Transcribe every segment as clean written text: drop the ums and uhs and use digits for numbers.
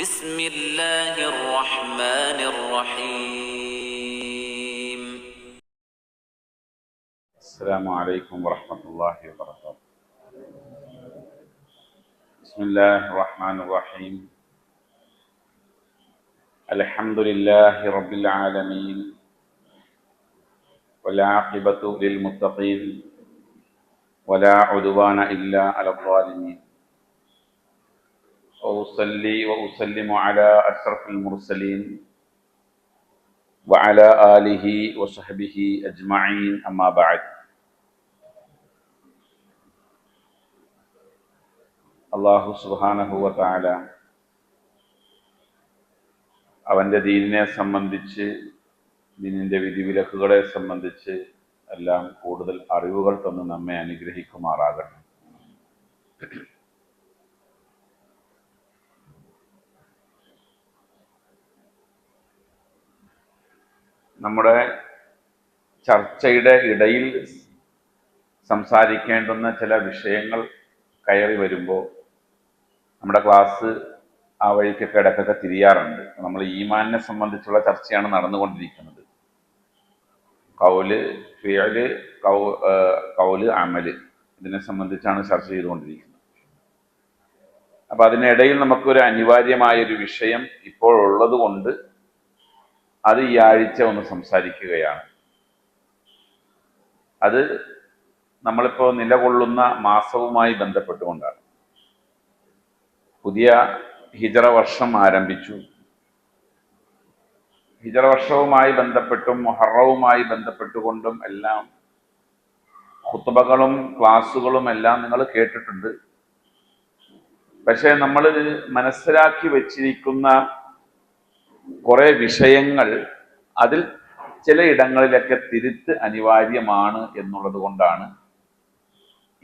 بسم الله الرحمن الرحيم. السلام عليكم ورحمة الله وبركاته. بسم الله الرحمن الرحيم. الحمد لله رب العالمين والعاقبة للمتقين ولا عدوان إلا على الظالمين. وأصلي وأسلم على أشرف المرسلين وعلى آله وصحبه أجمعين أما بعد. അല്ലാഹു സുബ്ഹാനഹു വ തആല അവൻ്റെ ദീനിനെ സംബന്ധിച്ച്, ദീനിൻ്റെ വിധിവിലക്കുകളെ സംബന്ധിച്ച് എല്ലാം കൂടുതൽ അറിവുകൾ തന്ന് നമ്മെ അനുഗ്രഹിക്കുമാറാകട്ടെ. നമ്മുടെ ചർച്ചയുടെ ഇടയിൽ സംസാരിക്കേണ്ടുന്ന ചില വിഷയങ്ങൾ കയറി വരുമ്പോൾ നമ്മുടെ ക്ലാസ് ആ വഴിക്കൊക്കെ ഇടയ്ക്കൊക്കെ തിരിയാറുണ്ട്. നമ്മൾ ഈമാനിനെ സംബന്ധിച്ചുള്ള ചർച്ചയാണ് നടന്നുകൊണ്ടിരിക്കുന്നത്. കൗല്, ഫിഅല്, കൗല്, അമല്, ഇതിനെ സംബന്ധിച്ചാണ് ചർച്ച ചെയ്തുകൊണ്ടിരിക്കുന്നത്. അപ്പം അതിനിടയിൽ നമുക്കൊരു അനിവാര്യമായൊരു വിഷയം ഇപ്പോഴുള്ളത് കൊണ്ട് അത് ഈ ആഴ്ച ഒന്ന് സംസാരിക്കുകയാണ്. അത് നമ്മളിപ്പോൾ നിലകൊള്ളുന്ന മാസവുമായി ബന്ധപ്പെട്ടുകൊണ്ടാണ്. പുതിയ ഹിജറ വർഷം ആരംഭിച്ചു. ഹിജറ വർഷവുമായി ബന്ധപ്പെട്ടും മുഹറവുമായി ബന്ധപ്പെട്ടുകൊണ്ടും എല്ലാം ഖുത്ബകളും ക്ലാസ്സുകളും എല്ലാം നിങ്ങൾ കേട്ടിട്ടുണ്ട്. പക്ഷേ നമ്മൾ മനസ്സിലാക്കി വച്ചിരിക്കുന്ന കുറെ വിഷയങ്ങൾ, അതിൽ ചില ഇടങ്ങളിലൊക്കെ തിരുത്ത് അനിവാര്യമാണ് എന്നുള്ളത് കൊണ്ടാണ്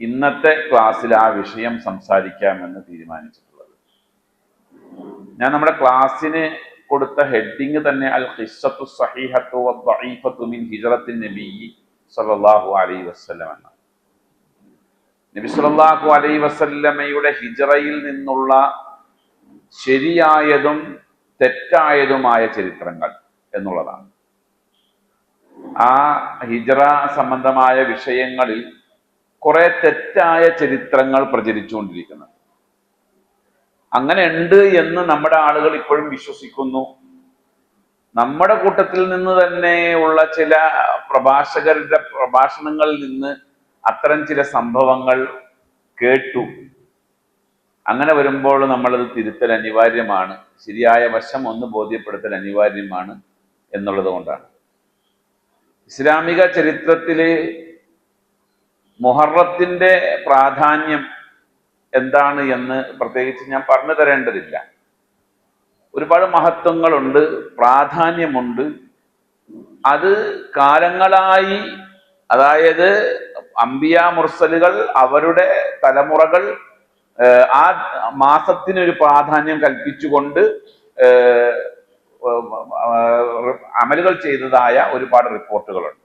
ഇന്നത്തെ ക്ലാസ്സിൽ ആ വിഷയം സംസാരിക്കാമെന്ന് തീരുമാനിച്ചിട്ടുള്ളത്. ഞാൻ നമ്മുടെ ക്ലാസ്സിന് കൊടുത്ത ഹെഡിങ് തന്നെ അൽ ഖിസ്സത്തു സ്വഹീഹത്തു വദ്ദഈഫത്തു മിൻ ഹിജ്റത്തിൻ നബി സല്ലല്ലാഹു അലൈഹി വസല്ലം എന്ന. നബി സല്ലല്ലാഹു അലൈഹി വസല്ലമയുടെ ഹിജ്റയിൽ നിന്നുള്ള ശരിയായതും തെറ്റായതുമായ ചരിത്രങ്ങൾ എന്നുള്ളതാണ്. ആ ഹിജ്റ സംബന്ധമായ വിഷയങ്ങളിൽ കുറെ തെറ്റായ ചരിത്രങ്ങൾ പ്രചരിച്ചുകൊണ്ടിരിക്കുന്നത്. അങ്ങനെ ഉണ്ട് എന്ന് നമ്മുടെ ആളുകൾ ഇപ്പോഴും വിശ്വസിക്കുന്നു. നമ്മുടെ കൂട്ടത്തിൽ നിന്ന് തന്നെ ഉള്ള ചില പ്രഭാഷകരുടെ പ്രഭാഷണങ്ങളിൽ നിന്ന് അത്തരം ചില സംഭവങ്ങൾ കേട്ടു. അങ്ങനെ വരുമ്പോൾ നമ്മളത് തിരുത്തൽ അനിവാര്യമാണ്, ശരിയായ വശം ഒന്ന് ബോധ്യപ്പെടുത്തൽ അനിവാര്യമാണ് എന്നുള്ളത് കൊണ്ടാണ്. ഇസ്ലാമിക ചരിത്രത്തില് മുഹറത്തിന്റെ പ്രാധാന്യം എന്താണ് എന്ന് പ്രത്യേകിച്ച് ഞാൻ പറഞ്ഞു തരേണ്ടതില്ല. ഒരുപാട് മഹത്വങ്ങളുണ്ട്, പ്രാധാന്യമുണ്ട്. അത് കാലങ്ങളായി, അതായത് അംബിയ മുർസലുകൾ അവരുടെ തലമുറകൾ ആ മാസത്തിനൊരു പ്രാധാന്യം കൽപ്പിച്ചുകൊണ്ട് അമലുകൾ ചെയ്തതായ ഒരുപാട് റിപ്പോർട്ടുകളുണ്ട്.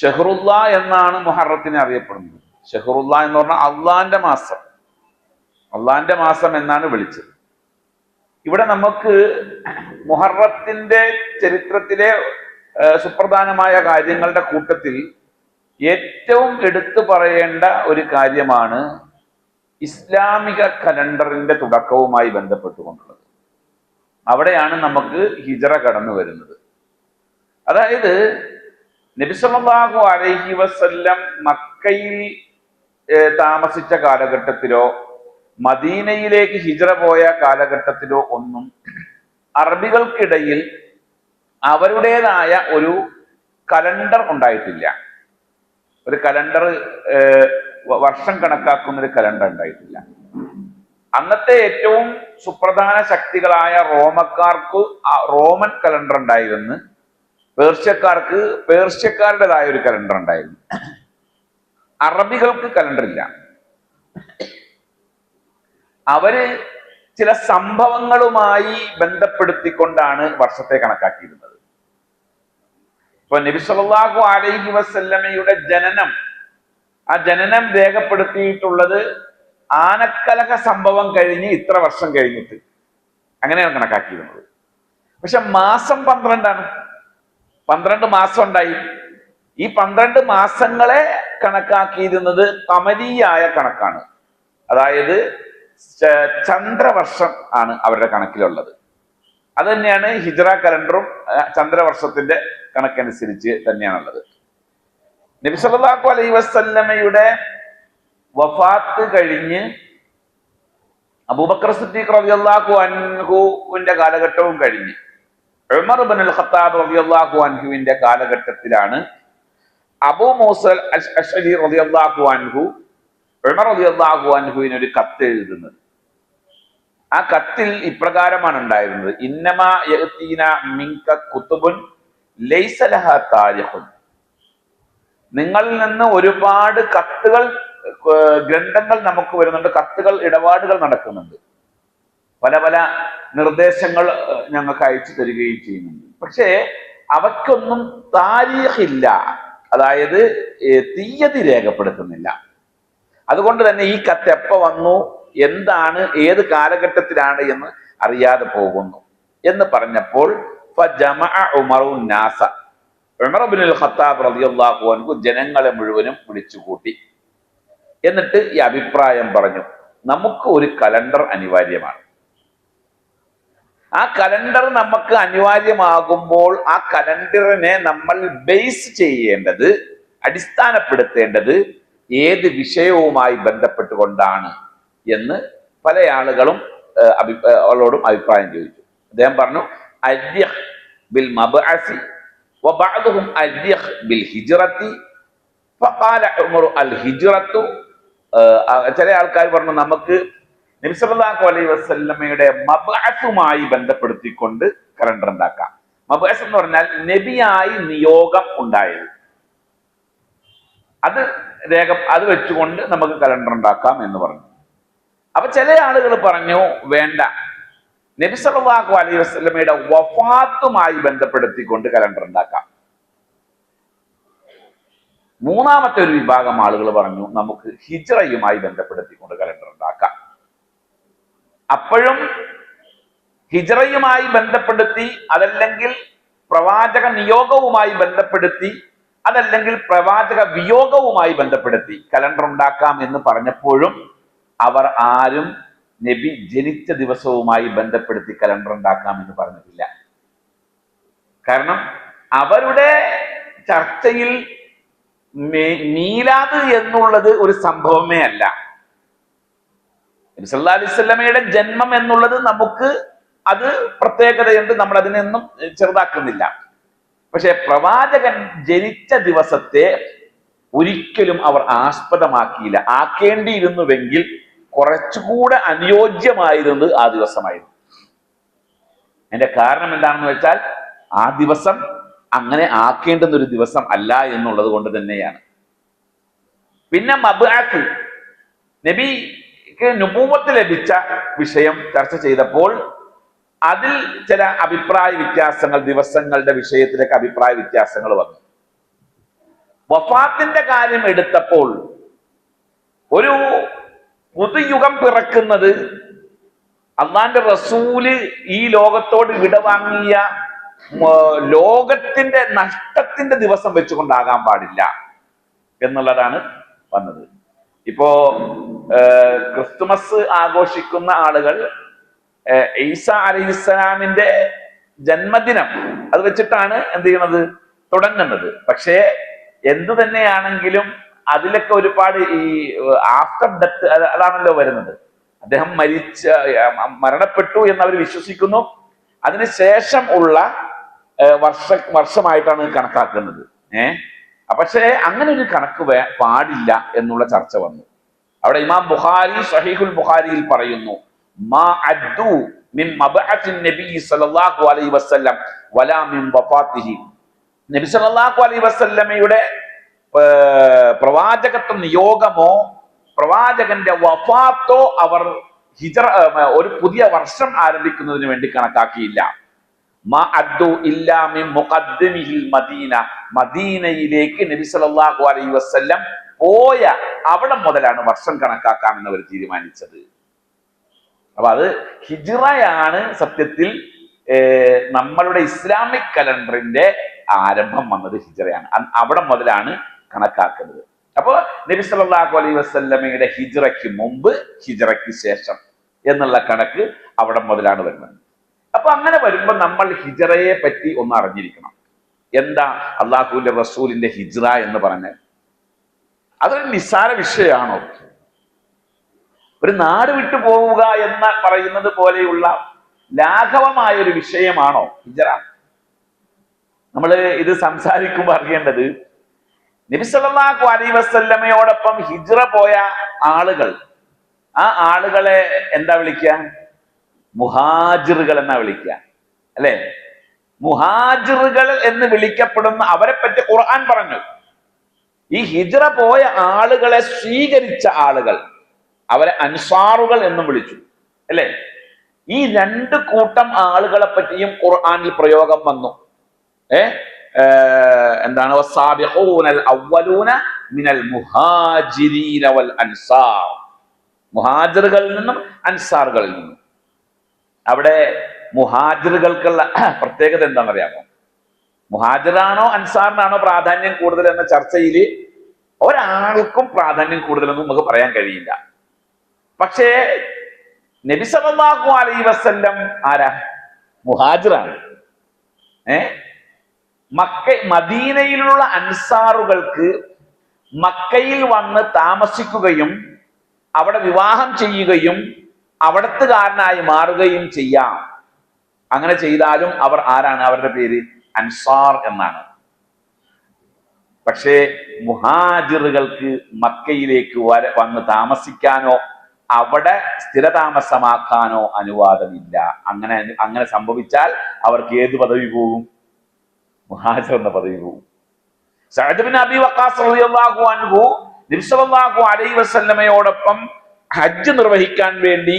ഷഹ്റുല്ല എന്നാണ് മുഹറത്തിനെ അറിയപ്പെടുന്നത്. ഷഹ്റുല്ല എന്ന് പറഞ്ഞാൽ അള്ളാന്റെ മാസം, അള്ളാന്റെ മാസം എന്നാണ് വിളിച്ചത്. ഇവിടെ നമുക്ക് മുഹറത്തിന്റെ ചരിത്രത്തിലെ സുപ്രധാനമായ കാര്യങ്ങളുടെ കൂട്ടത്തിൽ ഏറ്റവും എടുത്തു പറയേണ്ട ഒരു കാര്യമാണ് ഇസ്ലാമിക കലണ്ടറിന്റെ തുടക്കവുമായി ബന്ധപ്പെട്ടുകൊണ്ടുള്ളത്. അവിടെയാണ് നമുക്ക് ഹിജ്റ കടന്നു വരുന്നത്. അതായത് നബി സല്ലല്ലാഹു അലൈഹി വസല്ലം മക്കയിൽ താമസിച്ച കാലഘട്ടത്തിലോ മദീനയിലേക്ക് ഹിജ്റ പോയ കാലഘട്ടത്തിലോ ഒന്നും അറബികൾക്കിടയിൽ അവരുടേതായ ഒരു കലണ്ടർ ഉണ്ടായിട്ടില്ല. ഒരു കലണ്ടർ, വർഷം കണക്കാക്കുന്ന ഒരു കലണ്ടർ ഉണ്ടായിട്ടില്ല. അന്നത്തെ ഏറ്റവും സുപ്രധാന ശക്തികളായ റോമക്കാർക്ക് റോമൻ കലണ്ടർ ഉണ്ടായിരുന്നു. പേർഷ്യക്കാർക്ക് പേർഷ്യക്കാരുടേതായ ഒരു കലണ്ടർ ഉണ്ടായിരുന്നു. അറബികൾക്ക് കലണ്ടർ ഇല്ല. അവര് ചില സംഭവങ്ങളുമായി ബന്ധപ്പെടുത്തിക്കൊണ്ടാണ് വർഷത്തെ കണക്കാക്കിയിരുന്നത്. ഇപ്പൊ നബി സല്ലല്ലാഹു അലൈഹി വസല്ലമയുടെ ജനനം, ആ ജനനം രേഖപ്പെടുത്തിയിട്ടുള്ളത് ആനക്കലഹ സംഭവം കഴിഞ്ഞ് ഇത്ര വർഷം കഴിഞ്ഞിട്ട്. അങ്ങനെയാണ് കണക്കാക്കിയിരുന്നത്. പക്ഷെ മാസം 12 12 മാസം ഉണ്ടായി. ഈ 12 മാസങ്ങളെ കണക്കാക്കിയിരുന്നത് കമരീയായ കണക്കാണ്. അതായത് ചന്ദ്രവർഷം ആണ് അവരുടെ കണക്കിലുള്ളത്. അത് തന്നെയാണ് ഹിജ്റ കലണ്ടറും ചന്ദ്രവർഷത്തിന്റെ കണക്കനുസരിച്ച് തന്നെയാണുള്ളത്. നബി സല്ലല്ലാഹു അലൈഹി വസല്ലമയുടെ വഫാത്ത് കഴിഞ്ഞ് അബൂബക്കർ സിദ്ദീഖ് റളിയല്ലാഹു അൻഹുവിന്റെ കാലഘട്ടവും കഴിഞ്ഞ് ഉമർ ഇബ്നുൽ ഖത്താബ് റളിയല്ലാഹു അൻഹുവിന്റെ കാലഘട്ടത്തിലാണ് അബൂ മൂസ അശ്അരി റളിയല്ലാഹു അൻഹു ഉമർ റളിയല്ലാഹു അൻഹുവിന് ഒരു കത്ത് എഴുതുന്നത്. ആ കത്തിൽ ഇപ്രകാരമാണ് ഉണ്ടായിരുന്നത്: ഇന്നമാ യഅതീന മിൻക കുതുബുൻ ലൈസ ലഹാ താരിഖുൻ. നിങ്ങളിൽ നിന്ന് ഒരുപാട് കത്തുകൾ, ഗ്രന്ഥങ്ങൾ നമുക്ക് വരുന്നുണ്ട്, കത്തുകൾ, ഇടപാടുകൾ നടക്കുന്നുണ്ട്, പല പല നിർദ്ദേശങ്ങൾ ഞങ്ങൾക്ക് അയച്ചു തരികയും ചെയ്യുന്നുണ്ട്. പക്ഷേ അവയ്ക്കൊന്നും താരീഖില്ല, അതായത് തീയതി രേഖപ്പെടുത്തുന്നില്ല. അതുകൊണ്ട് തന്നെ ഈ കത്ത് എപ്പോ വന്നു, എന്താണ്, ഏത് കാലഘട്ടത്തിലാണ് എന്ന് അറിയാതെ പോകുന്നു എന്ന് പറഞ്ഞപ്പോൾ ഉമർ ഇബ്നുൽ ഖത്താബ് റളിയല്ലാഹു അൻഹു ജനങ്ങളെ മുഴുവനും വിളിച്ചുകൂട്ടി. എന്നിട്ട് ഈ അഭിപ്രായം പറഞ്ഞു: നമുക്ക് ഒരു കലണ്ടർ അനിവാര്യമാണ്. ആ കലണ്ടർ നമുക്ക് അനിവാര്യമാകുമ്പോൾ ആ കലണ്ടറിനെ നമ്മൾ ബേസ് ചെയ്യേണ്ടത്, അടിസ്ഥാനപ്പെടുത്തേണ്ടത് ഏത് വിഷയവുമായി ബന്ധപ്പെട്ടുകൊണ്ടാണ് എന്ന് പല ആളുകളും അവളോടും അഭിപ്രായം ചോദിച്ചു. അദ്ദേഹം പറഞ്ഞു: അർയഖ് ബിൽ മബ്അസി വബഅദുഹും അർയഖ് ബിൽ ഹിജ്റത്തി ഫഖാല ഉമർ അൽ ഹിജ്റത്തു. ചില ആൾക്കാർ പറഞ്ഞു നമുക്ക് നബി സല്ലല്ലാഹു അലൈഹി വസല്ലമയുടെ മബ്അസുമായി ബന്ധപ്പെടുത്തിക്കൊണ്ട് കലണ്ടർ ഉണ്ടാക്കാം. മബ്അസ് എന്ന് പറഞ്ഞാൽ നബിയായി നിയോഗം ഉണ്ടായത്, അത് വെച്ചുകൊണ്ട് നമുക്ക് കലണ്ടർ ഉണ്ടാക്കാം എന്ന് പറഞ്ഞു. അപ്പൊ ചില ആളുകൾ പറഞ്ഞു വേണ്ട, നബി സല്ലല്ലാഹു അലൈഹി വസല്ലമയുടെ വഫാത്തുമായി ബന്ധപ്പെടുത്തിക്കൊണ്ട് കലണ്ടർ ഉണ്ടാക്കാം. മൂന്നാമത്തെ ഒരു വിഭാഗം ആളുകൾ പറഞ്ഞു നമുക്ക് ഹിജ്റയുമായി ബന്ധപ്പെടുത്തിക്കൊണ്ട് കലണ്ടർ ഉണ്ടാക്കാം. അപ്പോഴും ഹിജ്റയുമായി ബന്ധപ്പെടുത്തി, അതല്ലെങ്കിൽ പ്രവാചക നിയോഗവുമായി ബന്ധപ്പെടുത്തി, അതല്ലെങ്കിൽ പ്രവാചക വിയോഗവുമായി ബന്ധപ്പെടുത്തി കലണ്ടർ ഉണ്ടാക്കാം എന്ന് പറഞ്ഞപ്പോഴും അവർ ആരും നബി ജനിച്ച ദിവസവുമായി ബന്ധപ്പെടുത്തി കലണ്ടർ ഉണ്ടാക്കാം എന്ന് പറഞ്ഞിട്ടില്ല. കാരണം അവരുടെ ചർച്ചയിൽ മീലാദ് എന്നുള്ളത് ഒരു സംഭവമേ അല്ല. നബി സല്ലല്ലാഹു അലൈഹി വസല്ലമയുടെ ജന്മം എന്നുള്ളത് നമുക്ക് അത് പ്രത്യേകതയുണ്ട്, നമ്മൾ അതിനൊന്നും ചെറുതാക്കുന്നില്ല. പക്ഷെ പ്രവാചകൻ ജനിച്ച ദിവസത്തെ ഒരിക്കലും അവർ ആസ്പദമാക്കിയില്ല. ആക്കേണ്ടിയിരുന്നുവെങ്കിൽ കുറച്ചുകൂടെ അനുയോജ്യമായിരുന്നത് ആ ദിവസമായിരുന്നു. അതിന്റെ കാരണം എന്താണെന്ന് വെച്ചാൽ ആ ദിവസം അങ്ങനെ ആക്കേണ്ടുന്ന ഒരു ദിവസം അല്ല എന്നുള്ളത് കൊണ്ട് തന്നെയാണ്. പിന്നെ മബ്അസ്, നബിക്ക് നുബൂവത്ത് ലഭിച്ച വിഷയം ചർച്ച ചെയ്തപ്പോൾ അതിൽ ചില അഭിപ്രായ വ്യത്യാസങ്ങൾ, ദിവസങ്ങളുടെ വിഷയത്തിലേക്ക് അഭിപ്രായ വ്യത്യാസങ്ങൾ വന്നു. വഫാത്തിന്റെ കാര്യം എടുത്തപ്പോൾ ഒരു പുതുയുഗം പിറക്കുന്നത് അള്ളാന്റെ റസൂല് ഈ ലോകത്തോട് വിടവാങ്ങിയ ലോകത്തിന്റെ നഷ്ടത്തിന്റെ ദിവസം വെച്ചുകൊണ്ടാകാൻ പാടില്ല എന്നുള്ളതാണ് വന്നത്. ഇപ്പോ ക്രിസ്തുമസ് ആഘോഷിക്കുന്ന ആളുകൾ ഈസ അലൈഹിസ്സലാമിന്റെ ജന്മദിനം അത് വെച്ചിട്ടാണ് എന്ത് ചെയ്യണത്, തുടങ്ങുന്നത്. പക്ഷേ എന്തു തന്നെയാണെങ്കിലും അതിലൊക്കെ ഒരുപാട് ഈ ആഫ്റ്റർ ഡെത്ത് അതാണല്ലോ വരുന്നത്. അദ്ദേഹം മരണപ്പെട്ടു എന്ന് അവർ വിശ്വസിക്കുന്നു. അതിനുശേഷം ഉള്ള വർഷമായിട്ടാണ് കണക്കാക്കുന്നത്. പക്ഷേ അങ്ങനെ ഒരു കണക്ക് പാടില്ല എന്നുള്ള ചർച്ച വന്നു. അവിടെ ഇമാം ബുഖാരി സഹീഹുൽ ബുഖാരിയിൽ പറയുന്നു, മാ അദ്ദു മിൻ മബ്അത്തിൻ നബി സല്ലല്ലാഹു അലൈഹി വസല്ലം വലാ മിൻ വഫാത്തിഹി. നബി സല്ലല്ലാഹു അലൈഹി വസല്ലമയുടെ പ്രവാചകത്വ നിയോഗമോ പ്രവാചകന്റെ വഫാത്തോ അവർ ഹിജ്റ ഒരു പുതിയ വർഷം ആരംഭിക്കുന്നതിന് വേണ്ടി കണക്കാക്കിയില്ല. മാ അദ്ദു ഇല്ലാ മിൻ മുഖദ്ദിമിഹിൽ മദീന. മദീനയിലേക്ക് നബി സല്ലല്ലാഹു അലൈഹി വസല്ലം പോയ അവിടെ മുതലാണ് വർഷം കണക്കാക്കാമെന്ന് അവർ തീരുമാനിച്ചത്. അപ്പൊ അത് ഹിജ്റയാണ് സത്യത്തിൽ നമ്മളുടെ ഇസ്ലാമിക് കലണ്ടറിന്റെ ആരംഭം വന്നത് ഹിജ്റയാണ്. അവിടെ മുതലാണ് കണക്കാക്കുന്നത്. അപ്പൊ നബി സല്ലല്ലാഹു അലൈഹി വസല്ലമയുടെ ഹിജ്റയ്ക്ക് മുമ്പ്, ഹിജ്റയ്ക്ക് ശേഷം എന്നുള്ള കണക്ക് അവിടെ മുതലാണ് വരുന്നത്. അപ്പൊ അങ്ങനെ വരുമ്പോ നമ്മൾ ഹിജ്റയെ പറ്റി ഒന്ന് അറിഞ്ഞിരിക്കണം. എന്താ അള്ളാഹുവിന്റെ റസൂലിന്റെ ഹിജ്റ എന്ന് പറഞ്ഞാൽ? അതൊരു നിസ്സാര വിഷയമാണോ? ഒരു നാട് വിട്ടു പോവുക എന്ന് പറയുന്നത് പോലെയുള്ള ലാഘവമായ ഒരു വിഷയമാണോ ഹിജ്റ? നമ്മൾ ഇത് സംസാരിക്കുമ്പോൾ അറിയേണ്ടത്, നബി സല്ലല്ലാഹു അലൈഹി വസല്ലമയോടൊപ്പം ഹിജ്റ പോയ ആളുകൾ, ആ ആളുകളെ എന്താ വിളിക്കുക? മുഹാജിറുകൾ എന്നാ വിളിക്കുക, അല്ലെ? മുഹാജിറുകൾ എന്ന് വിളിക്കപ്പെടുന്ന അവരെ പറ്റി ഖുർആൻ പറഞ്ഞു. ഈ ഹിജ്റ പോയ ആളുകളെ സ്വീകരിച്ച ആളുകൾ, അവരെ അൻസാറുകൾ എന്നും വിളിച്ചു, അല്ലെ? ഈ രണ്ട് കൂട്ടം ആളുകളെ പറ്റിയും ഖുർആനിൽ പ്രയോഗം വന്നു. എന്താണ്? വസ്സാബിഖൂനൽ അവ്വലൂന മിനൽ മുഹാജിരീന വൽ അൻസാർ. മുഹാജിറുകളിൽ നിന്നും അൻസാറുകളിൽ നിന്നും. അവിടെ മുഹാജിറുകൾക്കുള്ള പ്രത്യേകത എന്താണെന്നറിയാമോ? മുഹാജിറാണോ അൻസാറിനാണോ പ്രാധാന്യം കൂടുതൽ എന്ന ചർച്ചയിൽ ഒരാൾക്കും പ്രാധാന്യം കൂടുതലെന്ന് നമുക്ക് പറയാൻ കഴിയില്ല. പക്ഷേ നബി സല്ലല്ലാഹു അലൈഹി വസല്ലം ആരാ? മുഹാജിറാണ്. മദീനയിലുള്ള അൻസാറുകൾക്ക് മക്കയിൽ വന്ന് താമസിക്കുകയും അവിടെ വിവാഹം ചെയ്യുകയും അവിടത്തുകാരനായി മാറുകയും ചെയ്യാം. അങ്ങനെ ചെയ്താലും അവർ ആരാണ്? അവരുടെ പേര് അൻസാർ എന്നാണ്. പക്ഷേ മുഹാജിറുകൾക്ക് മക്കയിലേക്ക് വന്ന് താമസിക്കാനോ അവിടെ സ്ഥിരതാമസമാക്കാനോ അനുവാദമില്ല. അങ്ങനെ സംഭവിച്ചാൽ അവർക്ക് ഏത് പദവി പോകും? മുഹാജിർ എന്ന പദവി പോകും. സഅദ് ബിൻ അബി വഖാസ് റളിയല്ലാഹു അൻഹു നബി സല്ലല്ലാഹു അലൈഹി വസല്ലമയോടൊപ്പം ഹജ്ജ് നിർവഹിക്കാൻ വേണ്ടി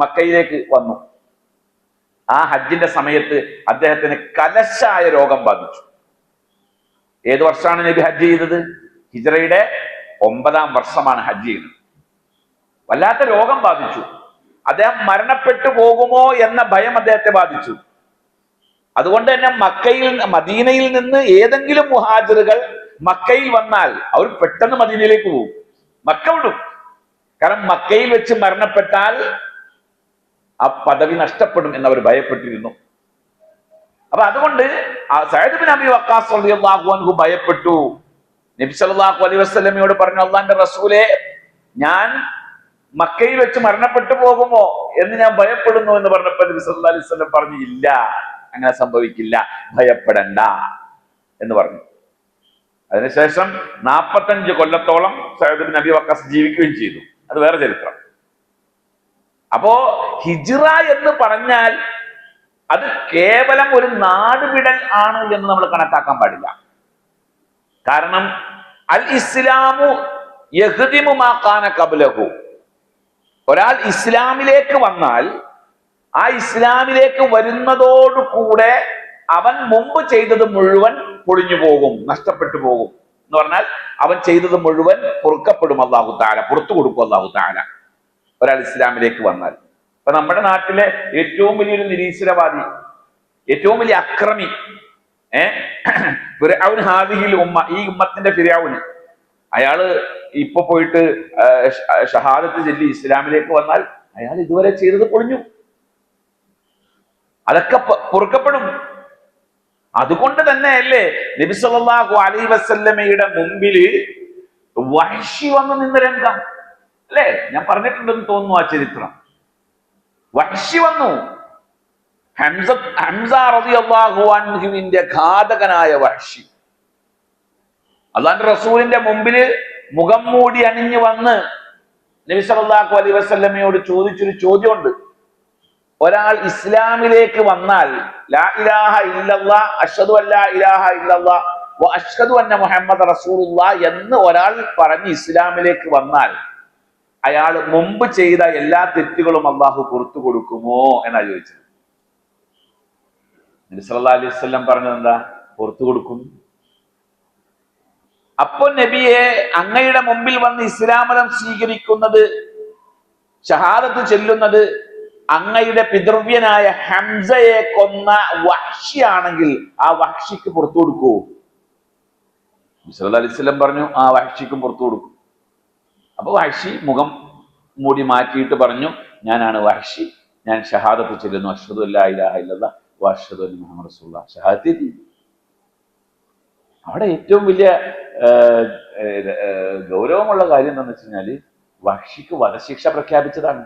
മക്കയിലേക്ക് വന്നു. ആ ഹജ്ജിന്റെ സമയത്ത് അദ്ദേഹത്തിന് കലശായ രോഗം ബാധിച്ചു. ഏത് വർഷമാണ് നബി ഹജ്ജ് ചെയ്തത്? ഹിജ്റയുടെ 9-ാം വർഷമാണ് ഹജ്ജ് ചെയ്തത്. വല്ലാത്ത രോഗം ബാധിച്ചു. അദ്ദേഹം മരണപ്പെട്ടു പോകുമോ എന്ന ഭയം അദ്ദേഹത്തെ ബാധിച്ചു. അതുകൊണ്ട് തന്നെ മദീനയിൽ നിന്ന് ഏതെങ്കിലും മുഹാജിറുകൾ മക്കയിൽ വന്നാൽ അവർ പെട്ടെന്ന് മദീനയിലേക്ക് പോകും, മക്ക വിടും. കാരണം മക്കയിൽ വെച്ച് മരണപ്പെട്ടാൽ ആ പദവി നഷ്ടപ്പെടും എന്നവർ ഭയപ്പെട്ടിരുന്നു. അപ്പൊ അതുകൊണ്ട് സഅദ് ബിൻ അബി വഖാസ് റളിയല്ലാഹു അൻഹു ഭയപ്പെട്ടു. നബി സല്ലല്ലാഹു അലൈഹി വസല്ലമയോട് പറഞ്ഞു, അല്ലാഹുവിന്റെ റസൂലേ, ഞാൻ മക്കയിൽ വെച്ച് മരണപ്പെട്ടു പോകുമോ എന്ന് ഞാൻ ഭയപ്പെടുന്നു എന്ന് പറഞ്ഞപ്പോൾ നബി സല്ലല്ലാഹു അലൈഹി വസല്ലം പറഞ്ഞു, ഇല്ല, അങ്ങനെ സംഭവിക്കില്ല, ഭയപ്പെടണ്ട എന്ന് പറഞ്ഞു. അതിനുശേഷം 45 കൊല്ലത്തോളം സഅദ് ബിൻ അബി വഖാസ് ജീവിക്കുകയും ചെയ്തു. അത് വേറെ ചരിത്രം. അപ്പോ ഹിജ്റ എന്ന് പറഞ്ഞാൽ അത് കേവലം ഒരു നാടുവിടൽ ആണ് എന്ന് നമ്മൾ കണക്കാക്കാൻ പാടില്ല. കാരണം അൽ ഇസ്ലാമു യഹ്ദിമു മാ കാന ഖബ്ലഹു. ഒരാൾ ഇസ്ലാമിലേക്ക് വന്നാൽ ആ ഇസ്ലാമിലേക്ക് വരുന്നതോടുകൂടെ അവൻ മുമ്പ് ചെയ്തത് മുഴുവൻ പൊളിഞ്ഞു പോകും, നഷ്ടപ്പെട്ടു പോകും. എന്ന് പറഞ്ഞാൽ അവൻ ചെയ്തത് മുഴുവൻ പൊറുക്കപ്പെടും അല്ലാഹു തആല, പുറത്തു കൊടുക്കും അല്ലാഹു തആല ഒരാൾ ഇസ്ലാമിലേക്ക് വന്നാൽ. അപ്പൊ നമ്മുടെ നാട്ടിലെ ഏറ്റവും വലിയൊരു നിരീശ്വരവാദി, ഏറ്റവും വലിയ അക്രമി, ഫിർഔൻ ഹാദിഹിൽ ഉമ്മ, ഈ ഉമ്മത്തിന്റെ ഫിർഔന്, അയാള് ഇപ്പൊ പോയിട്ട് ഷഹാദത്ത് ചൊല്ലി ഇസ്ലാമിലേക്ക് വന്നാൽ അയാൾ ഇതുവരെ ചെയ്തത് പൊളിഞ്ഞു, അതൊക്കെ പൊറുക്കപ്പെടും. അതുകൊണ്ട് തന്നെ അല്ലേ നബി സല്ലല്ലാഹു അലൈഹി വസല്ലമയുടെ മുമ്പില് വഹ്ശി വന്നു നിന്ന രംഗം, അല്ലേ? ഞാൻ പറഞ്ഞിട്ടുണ്ടെന്ന് തോന്നുന്നു ആ ചരിത്രം. വഹ്ശി വന്നു, ഹംസ റളിയല്ലാഹു അൻഹുവിന്റെ ഘാതകനായ വഹ്ശി അല്ലാഹുവിന്റെ റസൂലിന്റെ മുമ്പില് മുഖം മൂടി അണിഞ്ഞു വന്ന് നബി സല്ലല്ലാഹു അലൈഹി വസല്ലമയോട് ചോദിച്ചൊരു ചോദ്യമുണ്ട്. ഒരാൾ ഇസ്ലാമിലേക്ക് വന്നാൽ ലാ ഇലാഹ ഇല്ലല്ലാഹ് അഷ്ഹദു അല്ലാ ഇലാഹ ഇല്ലല്ലാഹ് വ അഷ്ഹദു അന്ന മുഹമ്മദ റസൂലുള്ളാഹ് എന്ന് ഒരാൾ പറഞ്ഞ് ഇസ്ലാമിലേക്ക് വന്നാൽ അയാൾ മുമ്പ് ചെയ്ത എല്ലാ തെറ്റുകളും അള്ളാഹു പുറത്തു കൊടുക്കുമോ എന്നാ ചോദിച്ചത്. നബി സല്ലല്ലാഹു അലൈഹി വസല്ലം പറഞ്ഞത് എന്താ? പുറത്തു കൊടുക്കും. അപ്പൊ നബിയെ, അങ്ങയുടെ മുമ്പിൽ വന്ന് ഇസ്ലാം മതം സ്വീകരിക്കുന്നത്, ഷഹാദത്ത് ചെല്ലുന്നത് അങ്ങയുടെ പിതൃവ്യനായ ഹംസയെ കൊന്ന വഹ്ഷിയാണെങ്കിൽ ആ വഹ്ഷിക്ക് പുറത്തു കൊടുക്കൂ? സല്ലല്ലാഹു അലൈഹി വസല്ലം പറഞ്ഞു, ആ വഹ്ഷിക്കും പുറത്തു കൊടുക്കും. അപ്പൊ വഹ്ഷി മുഖം മൂടി മാറ്റിയിട്ട് പറഞ്ഞു, ഞാനാണ് വഹ്ഷി, ഞാൻ ഷഹാദത്ത് ചൊല്ലുന്നു, അഷ്ഹദു അല്ലാ ഇലാഹ ഇല്ലല്ലാഹ് വ അഷ്ഹദു അന്ന മുഹമ്മദ് റസൂലുള്ളാഹ്. ഷഹാദത്ത്. അവിടെ ഏറ്റവും വലിയ ഗൗരവമുള്ള കാര്യം എന്താണെന്ന് വെച്ച് കഴിഞ്ഞാല് വഹ്ഷിക്ക് വധശിക്ഷ പ്രഖ്യാപിച്ചതാണ്.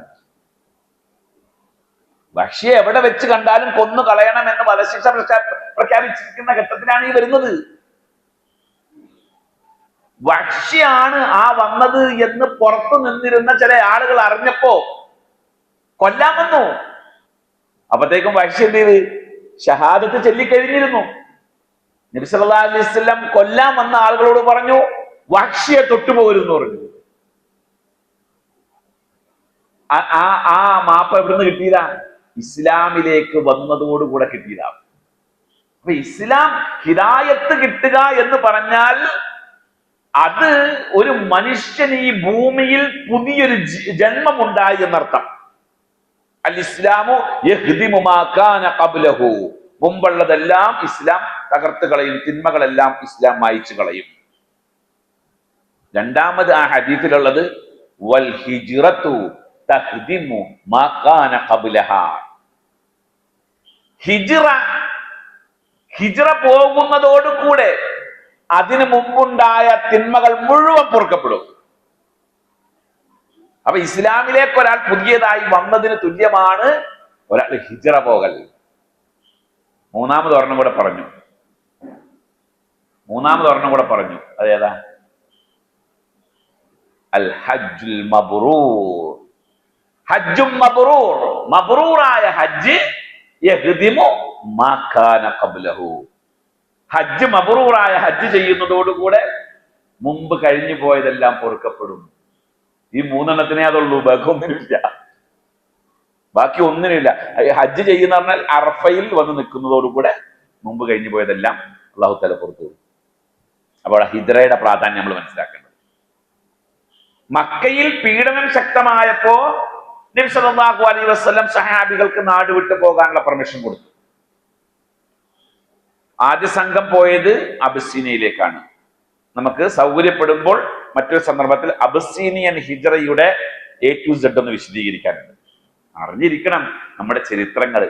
വഹ്ഷിയെ എവിടെ വെച്ച് കണ്ടാലും കൊന്നു കളയണം എന്ന് വധശിക്ഷ പ്രഖ്യാപിച്ചിരിക്കുന്ന ഘട്ടത്തിലാണ് ഈ വരുന്നത്. വഹ്ഷിയാണ് ആ വന്നത് എന്ന് പുറത്തു നിന്നിരുന്ന ചില ആളുകൾ അറിഞ്ഞപ്പോ കൊല്ലാൻ വന്നു. അപ്പത്തേക്കും വഹ്ഷി എന്ത് ചെയ്ത്? ഷഹാദത്ത് ചൊല്ലിക്കഴിഞ്ഞിരുന്നു. നബി സല്ലല്ലാഹു അലൈഹി വസല്ലം കൊല്ലാൻ വന്ന ആളുകളോട് പറഞ്ഞു, വഹ്ഷിയെ തൊട്ടുപോകരുതെന്ന് പറഞ്ഞു. ആ മാപ്പ് എവിടുന്ന് കിട്ടിയതാ? ഇസ്ലാമിലേക്ക് വന്നതോടുകൂടെ കിട്ടിയതാ. അപ്പൊ ഇസ്ലാം ഹിദായത്ത് കിട്ടുക എന്ന് പറഞ്ഞാൽ അത് ഒരു മനുഷ്യന് ഈ ഭൂമിയിൽ പുതിയൊരു ജന്മം ഉണ്ടായി എന്നർത്ഥം. അൽ ഇസ്ലാമു യഹ്ദിമു മാ കാന ഖബ്ലഹു. മുമ്പുള്ളതെല്ലാം ഇസ്ലാം തകർത്ത് കളയും, തിന്മകളെല്ലാം ഇസ്ലാം മായ്ച്ചു കളയും. രണ്ടാമത് ആ ഹദീസിലുള്ളത് വൽ ഹിജ്റതു തഹ്ദിമു മാ കാന ഖബ്ലഹാ. ഹിജ്റ പോകുന്നതോടുകൂടെ അതിനു മുമ്പുണ്ടായ തിന്മകൾ മുഴുവൻ പൊറുക്കപ്പെടും. അപ്പൊ ഇസ്ലാമിലേക്ക് ഒരാൾ പുതിയതായി വന്നതിന് തുല്യമാണ് ഒരാൾ ഹിജ്റ പോകൽ. മൂന്നാമത് ഒരെണ്ണം കൂടെ പറഞ്ഞു. അതേതാ? അൽ ഹജ്ജുൽ മബ്റൂർ. ഹജ്ജും മബ്റൂർ, മബ്റൂറായ ഹജ്ജ് യഹ്ദിമു മാ കാന ഖബ്ലഹു. ഹജ്ജ് മബ്റൂറായ ഹജ്ജ് ചെയ്യുന്നതോടുകൂടെ മുമ്പ് കഴിഞ്ഞു പോയതെല്ലാം പൊറുക്കപ്പെടും. ഈ മൂന്നെണ്ണത്തിനേ അതുള്ളൂ, ബാക്കി ഒന്നിനുമില്ല. ഹജ്ജ് ചെയ്യുന്ന പറഞ്ഞാൽ അറഫയിൽ വന്ന് നിൽക്കുന്നതോടുകൂടെ മുമ്പ് കഴിഞ്ഞു പോയതെല്ലാം അല്ലാഹു തആല പുറത്തു. അപ്പോൾ ഹിജ്റയുടെ പ്രാധാന്യം നമ്മൾ മനസ്സിലാക്കേണ്ടത്. മക്കയിൽ പീഡനം ശക്തമായപ്പോ നബി സല്ലല്ലാഹു അലൈഹി വസല്ലം സഹാബികൾക്ക് നാട് വിട്ടു പോകാനുള്ള പെർമിഷൻ കൊടുത്തു. ആദ്യ സംഘം പോയത് അബിസീനിയയിലേക്കാണ്. നമുക്ക് സൗകര്യപ്പെടുമ്പോൾ മറ്റൊരു സന്ദർഭത്തിൽ അബിസീനിയൻ ഹിജ്റയുടെ A to Z ഒന്ന് വിശദീകരിക്കാനുണ്ട്. അറിഞ്ഞിരിക്കണം നമ്മുടെ ചരിത്രങ്ങൾ.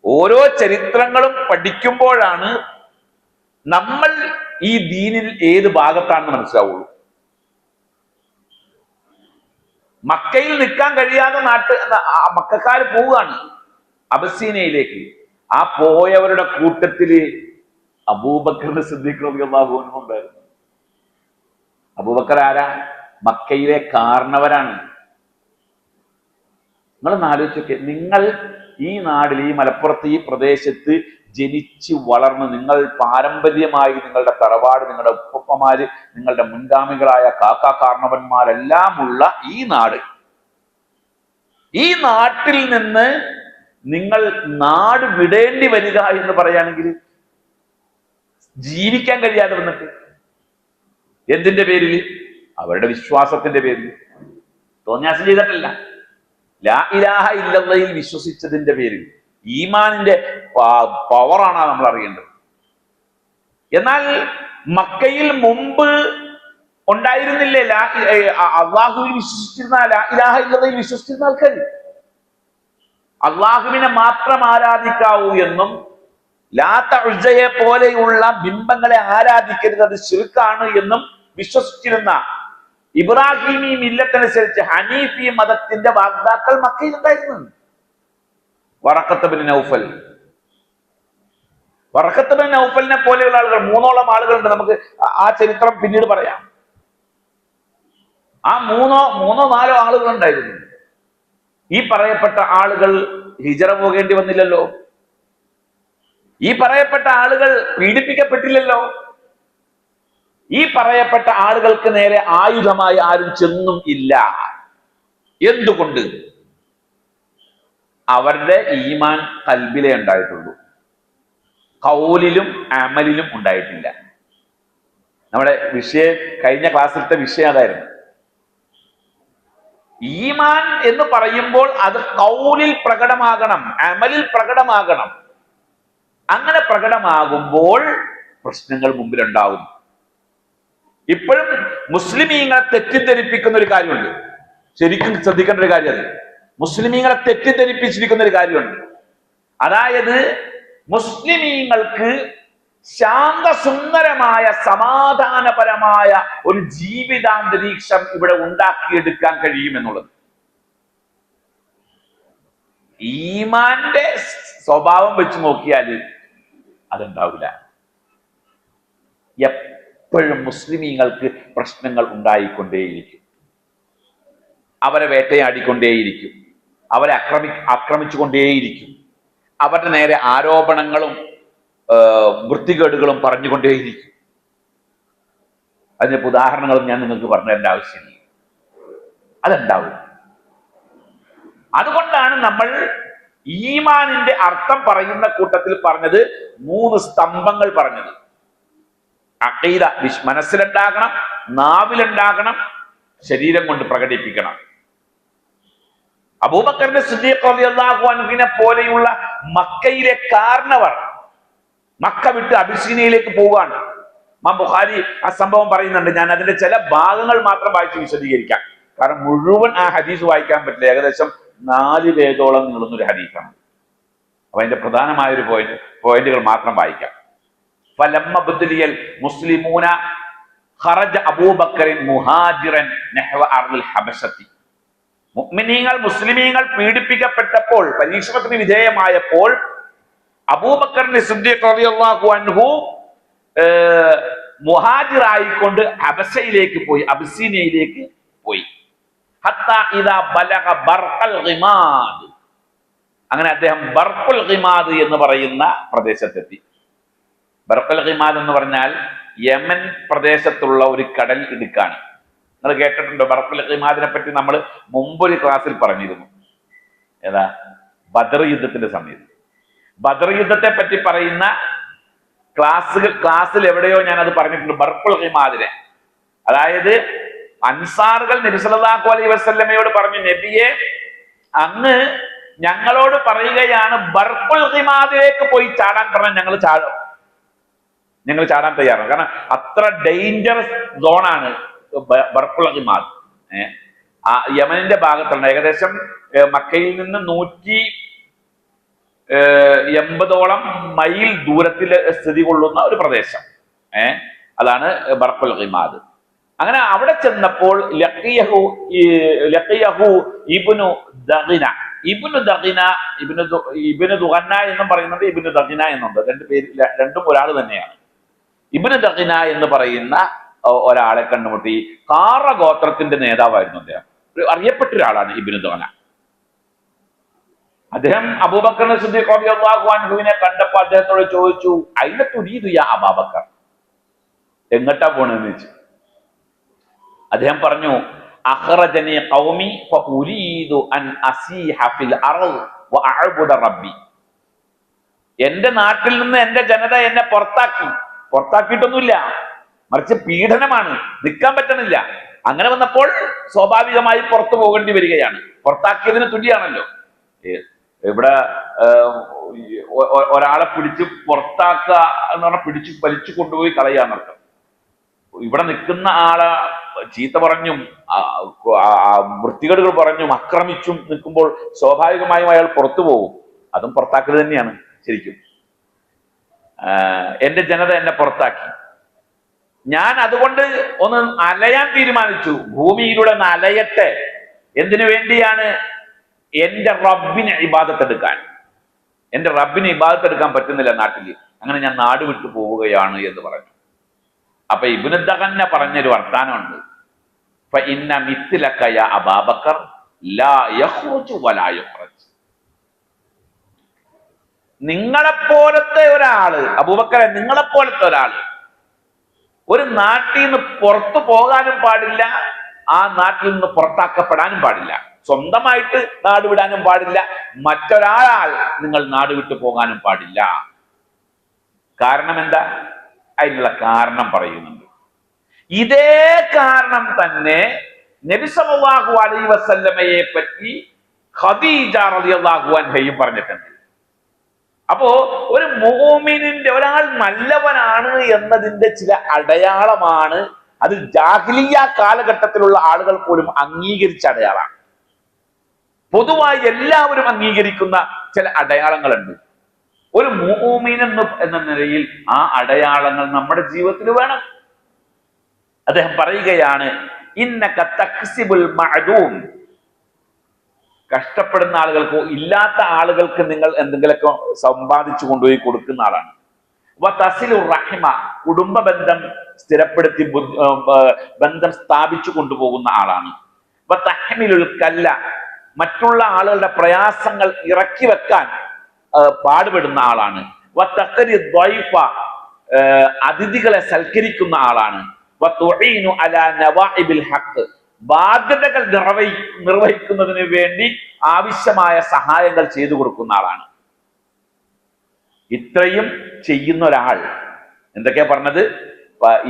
ഓരോ ചരിത്രങ്ങളും പഠിക്കുമ്പോഴാണ് നമ്മൾ ഈ ദീനിൽ ഏത് ഭാഗത്താണെന്ന് മനസ്സിലാവുള്ളൂ. മക്കയിൽ നിൽക്കാൻ കഴിയാതെ മക്കാര് പോവുകയാണ് അബസീനയിലേക്ക്. ആ പോയവരുടെ കൂട്ടത്തില് അബൂബക്കർ സിദ്ദീഖ് റളിയല്ലാഹു അൻഹു ഉണ്ടായിരുന്നു. അബൂബക്കർ ആരാ? മക്കയിലെ കാരണവരാണ്. നിങ്ങളൊന്ന് ആലോചിച്ചൊക്കെ, നിങ്ങൾ ഈ നാട്ടിൽ, ഈ മലപ്പുറത്ത്, ഈ പ്രദേശത്ത് ജനിച്ച് വളർന്ന് നിങ്ങൾ പാരമ്പര്യമായി നിങ്ങളുടെ തറവാട്, നിങ്ങളുടെ ഉപ്പമാര്, നിങ്ങളുടെ മുൻഗാമികളായ കാക്കാ കാരണവന്മാരെല്ലാം ഉള്ള ഈ നാട്, ഈ നാട്ടിൽ നിന്ന് നിങ്ങൾ നാട് വിടേണ്ടി വരിക എന്ന് പറയുകയാണെങ്കിൽ ജീവിക്കാൻ കഴിയാതെ വന്നിട്ട് എന്തിന്റെ പേരിൽ? അവരുടെ വിശ്വാസത്തിന്റെ പേരിൽ. തോന്നിയാസം ചെയ്തിട്ടില്ല, ലാ ഇലാഹ ഇല്ലല്ലാഹിൽ വിശ്വസിച്ചതിന്റെ പേരിൽ. ഈമാനിന്റെ പവറാണ് നമ്മൾ അറിയേണ്ടത്. എന്നാൽ മക്കയിൽ മുമ്പ് ഉണ്ടായിരുന്നില്ലേ അള്ളാഹുവിൽ വിശ്വസിച്ചിരുന്ന, ലാ ഇലാഹ ഇല്ലല്ലാഹിൽ വിശ്വസിച്ചിരുന്ന ആൾക്കാർ? അള്ളാഹുവിനെ മാത്രം ആരാധിക്കാവൂ എന്നും ലാത്ത ഉസ്സയെ പോലെയുള്ള ബിംബങ്ങളെ ആരാധിക്കരുത്, അത് ശിർക്കാണ് എന്നും വിശ്വസിച്ചിരുന്ന ഇബ്രാഹിമി മില്ലത്തനുസരിച്ച് ഹനീഫി മതത്തിന്റെ വാഗ്ദാക്കൾ മക്കയിൽ ഉണ്ടായിരുന്നു. വറഖത്ത് ബിൻ നൗഫലിനെ പോലെയുള്ള ആളുകൾ, 3ഓളം ആളുകളുണ്ട്. നമുക്ക് ആ ചരിത്രം പിന്നീട് പറയാം. ആ മൂന്നോ നാലോ ആളുകൾ ഉണ്ടായിരുന്നു. ഈ പറയപ്പെട്ട ആളുകൾ ഹിജ്റ പോകേണ്ടി വന്നില്ലല്ലോ. ഈ പറയപ്പെട്ട ആളുകൾ പീഡിപ്പിക്കപ്പെട്ടില്ലല്ലോ. ഈ പറയപ്പെട്ട ആളുകൾക്ക് നേരെ ആയുധമായി ആരും ചെന്നും ഇല്ല. എന്തുകൊണ്ട്? അവരുടെ ഈമാൻ ഖൽബിലേ ഉണ്ടായിട്ടുള്ളൂ, ഖൗലിലും അമലിലും ഉണ്ടായിട്ടില്ല. നമ്മുടെ കഴിഞ്ഞ ക്ലാസ്സിലത്തെ വിഷയം അതായിരുന്നു. ഈമാൻ എന്ന് പറയുമ്പോൾ അത് ഖൗലിൽ പ്രകടമാകണം, അമലിൽ പ്രകടമാകണം. അങ്ങനെ പ്രകടമാകുമ്പോൾ പ്രശ്നങ്ങൾ മുമ്പിലുണ്ടാവും. ഇപ്പോഴും മുസ്ലിമീങ്ങളെ തെറ്റിദ്ധരിപ്പിക്കുന്ന ഒരു കാര്യമുണ്ട്, ശരിക്കും ശ്രദ്ധിക്കേണ്ട ഒരു കാര്യം. അത് മുസ്ലിമീങ്ങളെ തെറ്റിദ്ധരിപ്പിച്ചിരിക്കുന്ന ഒരു കാര്യമുണ്ട്. അതായത് മുസ്ലിമീങ്ങൾക്ക് ശാന്തസുന്ദരമായ സമാധാനപരമായ ഒരു ജീവിതാന്തരീക്ഷം ഇവിടെ ഉണ്ടാക്കിയെടുക്കാൻ കഴിയുമെന്നുള്ളത്. ഈമാന്റെ സ്വഭാവം വെച്ച് നോക്കിയാൽ അതുണ്ടാവില്ല. എപ്പോഴും മുസ്ലിമീങ്ങൾക്ക് പ്രശ്നങ്ങൾ ഉണ്ടായിക്കൊണ്ടേയിരിക്കും, അവരെ വേട്ടയാടിക്കൊണ്ടേയിരിക്കും, അവരെ ആക്രമിച്ചുകൊണ്ടേയിരിക്കും, അവരുടെ നേരെ ആരോപണങ്ങളും വൃത്തികേടുകളും പറഞ്ഞുകൊണ്ടേയിരിക്കും. അതിന് ഉദാഹരണങ്ങളും ഞാൻ നിങ്ങൾക്ക് പറഞ്ഞു തരേണ്ട ആവശ്യമില്ല, അതുണ്ടാവും. അതുകൊണ്ടാണ് നമ്മൾ ഈമാനിന്റെ അർത്ഥം പറയുന്ന കൂട്ടത്തിൽ പറഞ്ഞത് 3 സ്തംഭങ്ങൾ പറഞ്ഞത്. അഖീദ മനസ്സിലുണ്ടാകണം, നാവിലുണ്ടാകണം, ശരീരം കൊണ്ട് പ്രകടിപ്പിക്കണം. അബൂബക്കറിന്റെ സിദ്ദീഖ് റളിയല്ലാഹു അൻഹുവിനെ പോലെയുള്ള മക്കയിലെ കാരണവർ മക്ക വിട്ട് അബിസീനിയയിലേക്ക് പോവുകയാണ്. ഇമാം ബുഖാരി ആ സംഭവം പറയുന്നുണ്ട്. ഞാൻ അതിന്റെ ചില ഭാഗങ്ങൾ മാത്രം വായിച്ച് വിശദീകരിക്കാം, കാരണം മുഴുവൻ ആ ഹദീസ് വായിക്കാൻ പറ്റില്ല. ഏകദേശം 4 പേജോളം നീളുന്നൊരു ഹദീസാണ്. അപ്പൊ അതിന്റെ പ്രധാനമായ ഒരു പോയിന്റുകൾ മാത്രം വായിക്കാം. ഫലമ്മ ബുദ്ലിയൽ മുസ്ലിമൂന ഖറജ അബൂബക്കറിൻ മുഹാജിറൻ നഹ്വ അർദിൽ ഹബശത്തി. മുസ്ലിമീങ്ങൾ പീഡിപ്പിക്കപ്പെട്ടപ്പോൾ, പരീക്ഷണത്തിന് വിധേയമായപ്പോൾ അബൂബക്കറിന്റെ സിദ്ദീഖ് റളിയല്ലാഹു അൻഹു മുഹാജിറായിക്കൊണ്ട് ഹബശയിലേക്ക് പോയി, അബിസീനിയയിലേക്ക് പോയി. ഹത്താ ഇദാ ബലഗ ബർഖൽ ഗിമാദ്. അങ്ങനെ അദ്ദേഹം ബർഖുൽ ഗിമാദ് എന്ന് പറയുന്ന പ്രദേശത്തെത്തി. ബർഖുൽ ഗിമാദ് എന്ന് പറഞ്ഞാൽ യമൻ പ്രദേശത്തുള്ള ഒരു കടൽ ഇടുക്കാണ്. നിങ്ങൾ കേട്ടിട്ടുണ്ടോ? ബർഖുൽ ഗിമാദിനെ പറ്റി നമ്മൾ മുമ്പൊരു ക്ലാസ്സിൽ പറഞ്ഞിരുന്നു. ഏതാ? ബദർ യുദ്ധത്തിന്റെ സമയത്ത്. ബദർ യുദ്ധത്തെ പറ്റി പറയുന്ന ക്ലാസ്സിൽ എവിടെയോ ഞാൻ അത് പറഞ്ഞിട്ടുണ്ട്. ബർഖുൽ ഗിമാദിനെ, അതായത് അൻസാറുകൾ നബി സല്ലല്ലാഹു അലൈഹി വസല്ലമയോട് പറഞ്ഞു, നബിയെ അങ്ങ് ഞങ്ങളോട് പറയുകയാണ് ബർഖുൽ ഗിമാദിലേക്ക് പോയി ചാടാൻ പറഞ്ഞാൽ ഞങ്ങൾ ചാടാൻ തയ്യാറാണ്. കാരണം അത്ര ഡേഞ്ചറസ് സോണാണ് ബർഖുൽ ഗിമാദ്. യമനിന്റെ ഭാഗത്തുണ്ട്. ഏകദേശം മക്കയിൽ നിന്ന് 180ഓളം മൈൽ ദൂരത്തിൽ സ്ഥിതി കൊള്ളുന്ന ഒരു പ്രദേശം. അതാണ് ബർഖുൽ ഗിമാദ്. അങ്ങനെ അവിടെ ചെന്നപ്പോൾ ലഖിയഹു ഇബ്നു ദഗിന. ഇബ്നു ദുഗന്ന എന്നും പറയുന്നുണ്ട്, ഇബ്നു ദഗിന എന്നുണ്ട്. രണ്ടും ഒരാൾ തന്നെയാണ്. ഇബ്നു ദഗിന എന്ന് പറയുന്ന ഒരാളെ കണ്ടുമുട്ടി. കാറ ഗോത്രത്തിന്റെ നേതാവായിരുന്നു അദ്ദേഹം. അറിയപ്പെട്ട ഒരാളാണ് ഇബ്നു ദഗിന. അദ്ദേഹം അബൂബക്കർ സിദ്ദീഖ് റളിയല്ലാഹു അൻഹുവിനെ കണ്ടപ്പോൾ അദ്ദേഹത്തോട് ചോദിച്ചു, അയ്ന തുരീദു യാ അബൂബക്കർ, എങ്ങട്ടാ പോണെന്ന് ചോദിച്ചു. അദ്ദേഹം പറഞ്ഞു, അഖ്റജനി ഖൗമി ഫഉരീദു അൻ അസീഹ ഫിൽ അർദ് വഅഅബുദ റബ്ബി. എന്റെ നാട്ടിൽ നിന്ന് എന്റെ ജനത എന്നെ പുറത്താക്കിയിട്ടൊന്നുമില്ല, മറിച്ച് പീഡനമാണ്, നിൽക്കാൻ പറ്റണില്ല. അങ്ങനെ വന്നപ്പോൾ സ്വാഭാവികമായി പുറത്തു പോകേണ്ടി വരികയാണ്. പുറത്താക്കിയതിന് തുല്യാണല്ലോ. ഇവിടെ ഒരാളെ പിടിച്ച് പുറത്താക്കുക എന്ന് പറഞ്ഞാൽ പിടിച്ച് വലിച്ചു കൊണ്ടുപോയി കളയാന്നർത്ഥം. ഇവിടെ നിൽക്കുന്ന ആളെ ചീത്ത പറഞ്ഞും വൃത്തികേടുകൾ പറഞ്ഞും ആക്രമിച്ചും നിൽക്കുമ്പോൾ സ്വാഭാവികമായും അയാൾ പുറത്തു പോകും. അതും പുറത്താക്കൽ തന്നെയാണ് ശരിക്കും. എന്റെ ജനത എന്നെ പുറത്താക്കി. ഞാൻ അതുകൊണ്ട് ഒന്ന് അലയാൻ തീരുമാനിച്ചു. ഭൂമിയിലൂടെ ഒന്ന് അലയട്ടെ. എന്തിനു വേണ്ടിയാണ്? എന്റെ റബ്ബിനെ ഇബാദത്തെടുക്കാൻ. എന്റെ റബ്ബിനെ ഇബാദത്തെടുക്കാൻ പറ്റുന്നില്ല നാട്ടിൽ. അങ്ങനെ ഞാൻ നാട് വിട്ടു പോവുകയാണ് എന്ന് പറഞ്ഞു. അപ്പൊ ഇബ്നു ദഗന്ന പറഞ്ഞൊരു വർത്താനമുണ്ട്. ഫഇന്ന മിത്ലക യാ അബൂബക്കർ ലാ യഖ്റുജു വലാ യുഖ്റജ്. നിങ്ങളെപ്പോലത്തെ ഒരാള്, അബൂബക്കറെ നിങ്ങളെപ്പോലത്തെ ഒരാള് ഒരു നാട്ടിൽ നിന്ന് പുറത്തു പോകാനും പാടില്ല, ആ നാട്ടിൽ നിന്ന് പുറത്താക്കപ്പെടാനും പാടില്ല. സ്വന്തമായിട്ട് നാട് വിടാനും പാടില്ല, മറ്റൊരാൾ നിങ്ങൾ നാട് വിട്ടു പോകാനും പാടില്ല. കാരണം എന്താ? അതിനുള്ള കാരണം പറയുന്നുണ്ട്. ഇതേ കാരണം തന്നെ നബി സല്ലല്ലാഹു അലൈഹി വസല്ലമയെ പറ്റി ഖദീജ റളിയല്ലാഹു അൻഹയും പറഞ്ഞിട്ടുണ്ട്. അപ്പോ ഒരു മുഅ്മിനിന്റെ, ഒരാൾ നല്ലവനാണ് എന്നതിന്റെ ചില അടയാളമാണ്, അത് ജാഹിലിയ്യ കാലഘട്ടത്തിലുള്ള ആളുകൾ പോലും അംഗീകരിച്ച അടയാളമാണ്. പൊതുവായി എല്ലാവരും അംഗീകരിക്കുന്ന ചില അടയാളങ്ങളുണ്ട്. ഒരു മുഅ്മിൻ എന്ന നിലയിൽ ആ അടയാളങ്ങൾ നമ്മുടെ ജീവിതത്തിൽ വേണം. അദ്ദേഹം പറയുകയാണ്, ഇന്നക തക്സിബുൽ മഅദൂം, കഷ്ടപ്പെടുന്ന ആളുകൾക്ക്, ഇല്ലാത്ത ആളുകൾക്ക് നിങ്ങൾ എന്തെങ്കിലുമൊക്കെ സമ്പാദിച്ചു കൊണ്ടുപോയി കൊടുക്കുന്ന ആളാണ്. വതസിലുർ റഹിമ, കുടുംബ ബന്ധം സ്ഥിരപ്പെടുത്തി ബന്ധം സ്ഥാപിച്ചു കൊണ്ടുപോകുന്ന ആളാണ്. വതഹ്മിലുൽ കല്ല, മറ്റുള്ള ആളുകളുടെ പ്രയാസങ്ങൾ ഇറക്കി വെക്കാൻ പാടുപെടുന്ന ആളാണ്. വതഖരി ദ്വൈഫ, അതിഥികളെ സൽക്കരിക്കുന്ന ആളാണ്. വതുഈനു അലാ നവാഇബിൽ ഹഖ്, ബാധ്യതകൾ നിർവഹിക്കുന്നതിന് വേണ്ടി ആവശ്യമായ സഹായങ്ങൾ ചെയ്തു കൊടുക്കുന്ന ആളാണ്. ഇത്രയും ചെയ്യുന്ന ഒരാൾ എന്തൊക്കെയാ പറഞ്ഞത്?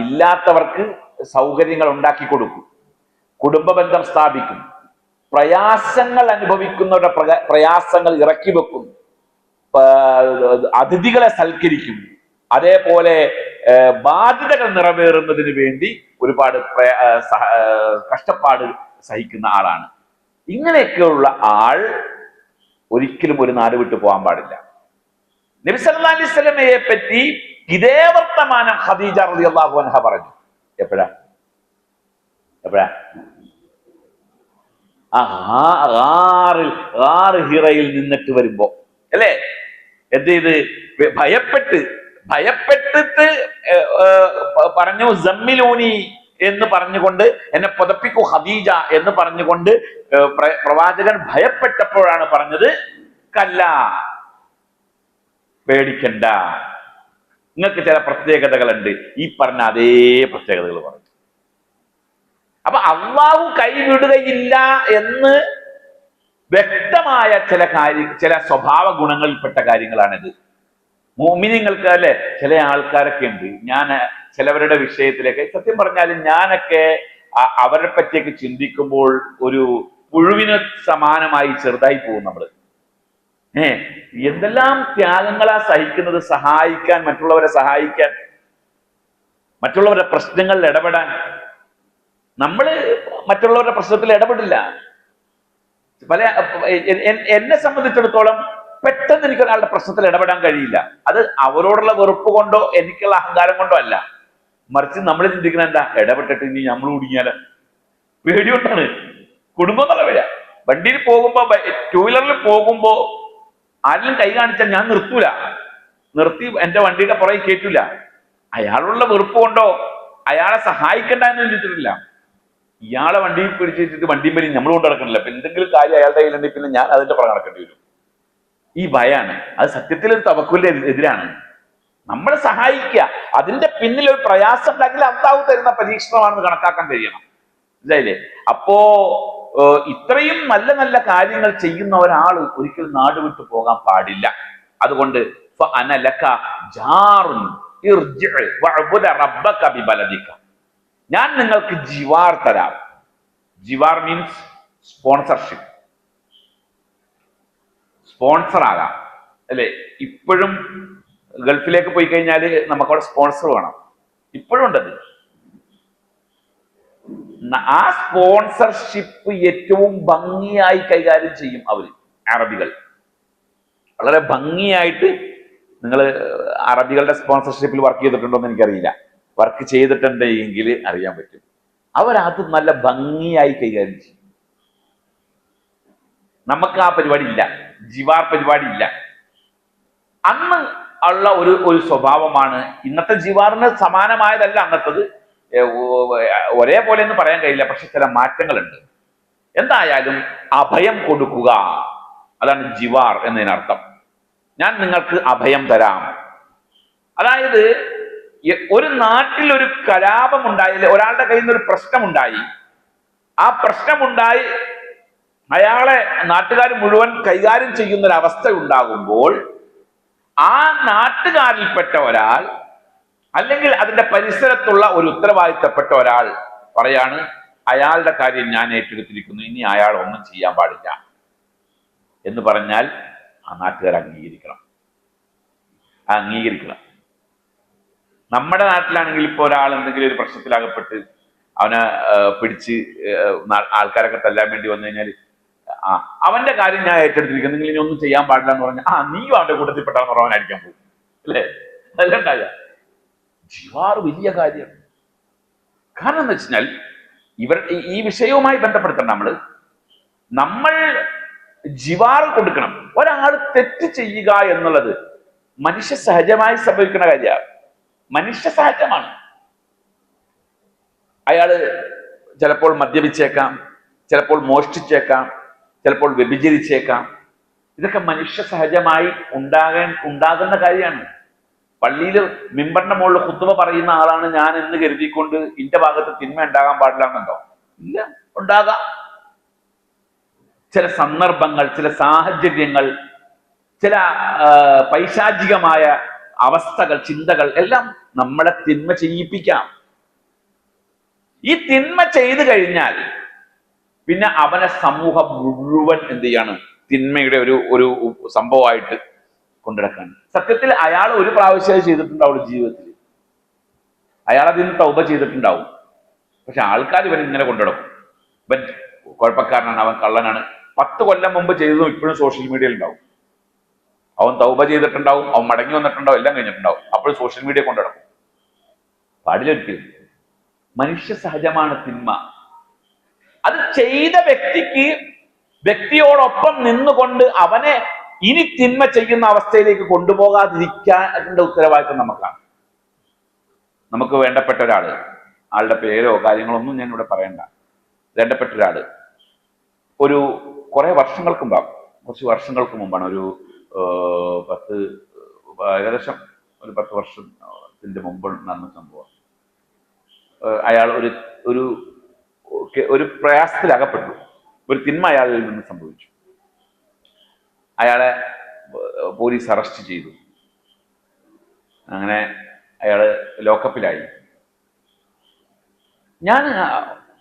ഇല്ലാത്തവർക്ക് സൗകര്യങ്ങൾ ഉണ്ടാക്കി കൊടുക്കും, കുടുംബ ബന്ധം സ്ഥാപിക്കും, പ്രയാസങ്ങൾ അനുഭവിക്കുന്നവരുടെ പ്രയാസങ്ങൾ ഇറക്കി വെക്കും, അതിഥികളെ സൽക്കരിക്കും, അതേപോലെ ബാധ്യതകൾ നിറവേറുന്നതിന് വേണ്ടി ഒരുപാട് കഷ്ടപ്പാട് സഹിക്കുന്ന ആളാണ്. ഇങ്ങനെയൊക്കെയുള്ള ആൾ ഒരിക്കലും ഒരു നാട് വിട്ടു പോകാൻ പാടില്ല. നബി സല്ലല്ലാഹു അലൈഹി വസല്ലമയെ പറ്റി ഇതേ വർത്തമാനം ഖദീജ റളിയല്ലാഹു അൻഹ പറഞ്ഞു. എപ്പോഴാ ഹിറയിൽ നിന്നിട്ട് വരുമ്പോ അല്ലേ, എന്ത് ചെയ്ത്? ഭയപ്പെട്ടിട്ട് പറഞ്ഞു, സമ്മിലൂനി എന്ന് പറഞ്ഞുകൊണ്ട്, എന്നെ പുതപ്പിക്കൂ ഖദീജ എന്ന് പറഞ്ഞുകൊണ്ട് പ്രവാചകൻ ഭയപ്പെട്ടപ്പോഴാണ് പറഞ്ഞത്, കല്ല, പേടിക്കണ്ട, നിങ്ങൾക്ക് ചില പ്രത്യേകതകളുണ്ട്. ഈ പറഞ്ഞ അതേ പ്രത്യേകതകൾ പറഞ്ഞു. അപ്പൊ അള്ളാഹു കൈവിടുകയില്ല എന്ന് വ്യക്തമായ ചില സ്വഭാവ ഗുണങ്ങളിൽപ്പെട്ട കാര്യങ്ങളാണിത്. മുഅ്മിനീങ്ങൾക്ക് അല്ലെ, ചില ആൾക്കാരൊക്കെ ഉണ്ട്, ഞാൻ ചിലവരുടെ വിഷയത്തിലേക്ക്, സത്യം പറഞ്ഞാൽ ഞാനൊക്കെ അവരെ പറ്റിയൊക്കെ ചിന്തിക്കുമ്പോൾ ഒരു പുഴുവിന് സമാനമായി ചെറുതായി പോകും നമ്മള്. എന്തെല്ലാം ത്യാഗങ്ങളാ സഹിക്കുന്നത്, സഹായിക്കാൻ, മറ്റുള്ളവരെ സഹായിക്കാൻ, മറ്റുള്ളവരുടെ പ്രശ്നങ്ങളിൽ ഇടപെടാൻ. നമ്മള് മറ്റുള്ളവരുടെ പ്രശ്നത്തിൽ ഇടപെടില്ല. എന്നെ സംബന്ധിച്ചിടത്തോളം പെട്ടെന്ന് എനിക്ക് ഒരാളുടെ പ്രശ്നത്തിൽ ഇടപെടാൻ കഴിയില്ല. അത് അവരോടുള്ള വെറുപ്പ് കൊണ്ടോ എനിക്കുള്ള അഹങ്കാരം കൊണ്ടോ അല്ല, മറിച്ച് നമ്മൾ ചിന്തിക്കുന്ന എന്താ, ഇടപെട്ടിട്ട് ഇനി നമ്മൾ കുടുങ്ങിയാലോ, പേടികൊണ്ടാണ്. കുടുംബം നല്ല വരിക. വണ്ടിയിൽ പോകുമ്പോ, ടൂ വീലറിൽ പോകുമ്പോ ആരെങ്കിലും കൈ കാണിച്ചാൽ ഞാൻ നിർത്തി എന്റെ വണ്ടിയുടെ പുറകെ കയറ്റില്ല. അയാളുള്ള വെറുപ്പ് കൊണ്ടോ അയാളെ സഹായിക്കണ്ട എന്ന് ചിന്തിച്ചിട്ടില്ല. ഇയാളെ വണ്ടിയിൽ പിടിച്ച് വെച്ചിട്ട് വണ്ടിയും വരി നമ്മൾ കൊണ്ട് നടക്കണില്ല. അപ്പൊ എന്തെങ്കിലും കാര്യം അയാളുടെ കയ്യിലുണ്ടെങ്കിൽ പിന്നെ ഞാൻ അതിന്റെ പുറകെ നടക്കേണ്ടി വരും. ഈ ഭയാണ്. അത് സത്യത്തിൽ ഒരു തവക്കുലിന് എതിരാണ്. നമ്മളെ സഹായിക്കുക, അതിന്റെ പിന്നിൽ ഒരു പ്രയാസം ഉണ്ടെങ്കിൽ അള്ളാഹു തരുന്ന പരീക്ഷണമാണെന്ന് കണക്കാക്കാൻ കഴിയണം. മനസ്സിലായില്ലേ? അപ്പോ ഇത്രയും നല്ല നല്ല കാര്യങ്ങൾ ചെയ്യുന്ന ഒരാൾ ഒരിക്കലും നാട് വിട്ടു പോകാൻ പാടില്ല. അതുകൊണ്ട് ഞാൻ നിങ്ങൾക്ക് ജിവാർ തരാം. ജിവാർ മീൻസ് സ്പോൺസർഷിപ്പ്, സ്പോൺസർ ആകാം അല്ലെ. ഇപ്പോഴും ഗൾഫിലേക്ക് പോയി കഴിഞ്ഞാൽ നമുക്കവിടെ സ്പോൺസർ വേണം, ഇപ്പോഴും ഉണ്ടത്. ആ സ്പോൺസർഷിപ്പ് ഏറ്റവും ഭംഗിയായി കൈകാര്യം ചെയ്യും അവര്, അറബികൾ. വളരെ ഭംഗിയായിട്ട്. നിങ്ങൾ അറബികളുടെ സ്പോൺസർഷിപ്പിൽ വർക്ക് ചെയ്തിട്ടുണ്ടോ എന്ന് എനിക്കറിയില്ല. വർക്ക് ചെയ്തിട്ടുണ്ടെങ്കിൽ അറിയാൻ പറ്റും. അവരത് നല്ല ഭംഗിയായി കൈകാര്യം ചെയ്യും. നമുക്ക് ആ പരിപാടി ഇല്ല, ജിവാർ പരിപാടി ഇല്ല. അന്ന് ഉള്ള ഒരു സ്വഭാവമാണ്. ഇന്നത്തെ ജിവാറിന് സമാനമായതല്ല അന്നത്തത്, ഒരേപോലെ എന്ന് പറയാൻ കഴിയില്ല, പക്ഷെ ചില മാറ്റങ്ങളുണ്ട്. എന്തായാലും അഭയം കൊടുക്കുക, അതാണ് ജിവാർ എന്നതിനർത്ഥം. ഞാൻ നിങ്ങൾക്ക് അഭയം തരാം. അതായത് ഒരു നാട്ടിൽ ഒരു കലാപം ഉണ്ടായി, ഒരാളുടെ കയ്യിൽ നിന്ന് ഒരു പ്രശ്നമുണ്ടായി, ആ പ്രശ്നമുണ്ടായി അയാളെ നാട്ടുകാർ മുഴുവൻ കൈകാര്യം ചെയ്യുന്ന ഒരു അവസ്ഥ ഉണ്ടാകുമ്പോൾ ആ നാട്ടുകാരിൽപ്പെട്ട ഒരാൾ അല്ലെങ്കിൽ അതിന്റെ പരിസരത്തുള്ള ഒരു ഉത്തരവാദിത്തപ്പെട്ട ഒരാൾ പറയാണ്, അയാളുടെ കാര്യം ഞാൻ ഏറ്റെടുത്തിരിക്കുന്നു, ഇനി അയാൾ ഒന്നും ചെയ്യാൻ പാടില്ല എന്ന് പറഞ്ഞാൽ ആ നാട്ടുകാർ അംഗീകരിക്കണം. നമ്മുടെ നാട്ടിലാണെങ്കിൽ ഇപ്പോൾ ഒരാൾ എന്തെങ്കിലും ഒരു പ്രശ്നത്തിലാകപ്പെട്ട് അവനെ പിടിച്ച് ആൾക്കാരൊക്കെ തല്ലാൻ വേണ്ടി വന്നു കഴിഞ്ഞാൽ അവന്റെ കാര്യം ഞാൻ ഏറ്റെടുത്തിരിക്കുന്നു, നിങ്ങൾ ഇനി ഒന്നും ചെയ്യാൻ പാടില്ല എന്ന് പറഞ്ഞാൽ നീയും അവന്റെ കൂട്ടത്തിൽപ്പെട്ടാന്ന് പറഞ്ഞാൽ അവൻ അടിക്കാൻ പോകും, അല്ലേ? അതെല്ലാം ഉണ്ടായ ജിവാർ വലിയ കാര്യമാണ്. കാരണം എന്ന് വെച്ചാൽ ഈ വിഷയവുമായി ബന്ധപ്പെടുത്തണം. നമ്മൾ ജിവാർ കൊടുക്കണം. ഒരാൾ തെറ്റ് ചെയ്യുക എന്നുള്ളത് മനുഷ്യ സഹജമായി സംഭവിക്കുന്ന കാര്യമാണ്, മനുഷ്യ സഹജമാണ്. അയാള് ചിലപ്പോൾ മദ്യപിച്ചേക്കാം, ചിലപ്പോൾ മോഷ്ടിച്ചേക്കാം, ചിലപ്പോൾ വ്യഭിചരിച്ചേക്കാം. ഇതൊക്കെ മനുഷ്യ സഹജമായി ഉണ്ടാകുന്ന കാര്യമാണ്. പള്ളിയിൽ മിമ്പറിന്റെ മുകളിൽ ഖുത്ബ പറയുന്ന ആളാണ് ഞാൻ എന്ന് കരുതിക്കൊണ്ട് ഇന്റെ ഭാഗത്ത് തിന്മ ഉണ്ടാകാൻ പാടില്ല എന്നുണ്ടോ? ഇല്ല, ഉണ്ടാകാം. ചില സന്ദർഭങ്ങൾ, ചില സാഹചര്യങ്ങൾ, ചില പൈശാചികമായ അവസ്ഥകൾ, ചിന്തകൾ എല്ലാം നമ്മളെ തിന്മ ചെയ്യിപ്പിക്കാം. ഈ തിന്മ ചെയ്തു കഴിഞ്ഞാൽ പിന്നെ അവനെ സമൂഹം മുഴുവൻ എന്ത് ചെയ്യാണ്? തിന്മയുടെ ഒരു സംഭവമായിട്ട് കൊണ്ടുനടക്കാണ്. സത്യത്തിൽ അയാൾ ഒരു പ്രാവശ്യം ചെയ്തിട്ടുണ്ടാവും ജീവിതത്തിൽ, അയാൾ അതിന് തൗബ ചെയ്തിട്ടുണ്ടാവും. പക്ഷെ ആൾക്കാർ ഇവൻ ഇങ്ങനെ കൊണ്ടുനടക്കും. ഇവൻ കുഴപ്പക്കാരനാണ്, അവൻ കള്ളനാണ്. 10 കൊല്ലം മുമ്പ് ചെയ്തതും ഇപ്പോഴും സോഷ്യൽ മീഡിയയിൽ ഉണ്ടാവും. അവൻ തൗബ ചെയ്തിട്ടുണ്ടാവും, അവൻ മടങ്ങി വന്നിട്ടുണ്ടാവും, എല്ലാം കഴിഞ്ഞിട്ടുണ്ടാവും. അപ്പോഴും സോഷ്യൽ മീഡിയ കൊണ്ടുനടക്കും. പാടിലൊരിക്കലും. മനുഷ്യ സഹജമാണ് തിന്മ. അത് ചെയ്ത വ്യക്തിയോടൊപ്പം നിന്നുകൊണ്ട് അവനെ ഇനി തിന്മ ചെയ്യുന്ന അവസ്ഥയിലേക്ക് കൊണ്ടുപോകാതിരിക്കാനുള്ള ഉത്തരവാദിത്വം നമുക്കാണ്. നമുക്ക് വേണ്ടപ്പെട്ട ഒരാള്, ആളുടെ പേരോ കാര്യങ്ങളൊന്നും ഞാൻ ഇവിടെ പറയണ്ട, വേണ്ടപ്പെട്ട ഒരാള് കുറച്ച് വർഷങ്ങൾക്ക് മുമ്പാണ്, ഏകദേശം ഒരു 10 വർഷത്തിന്റെ മുമ്പ് നടന്ന സംഭവം. അയാൾ ഒരു പ്രയാസത്തിലകപ്പെട്ടു. ഒരു തിന്മ അയാളിൽ നിന്ന് സംഭവിച്ചു. അയാളെ പോലീസ് അറസ്റ്റ് ചെയ്തു. അങ്ങനെ അയാള് ലോക്കപ്പിലായി. ഞാൻ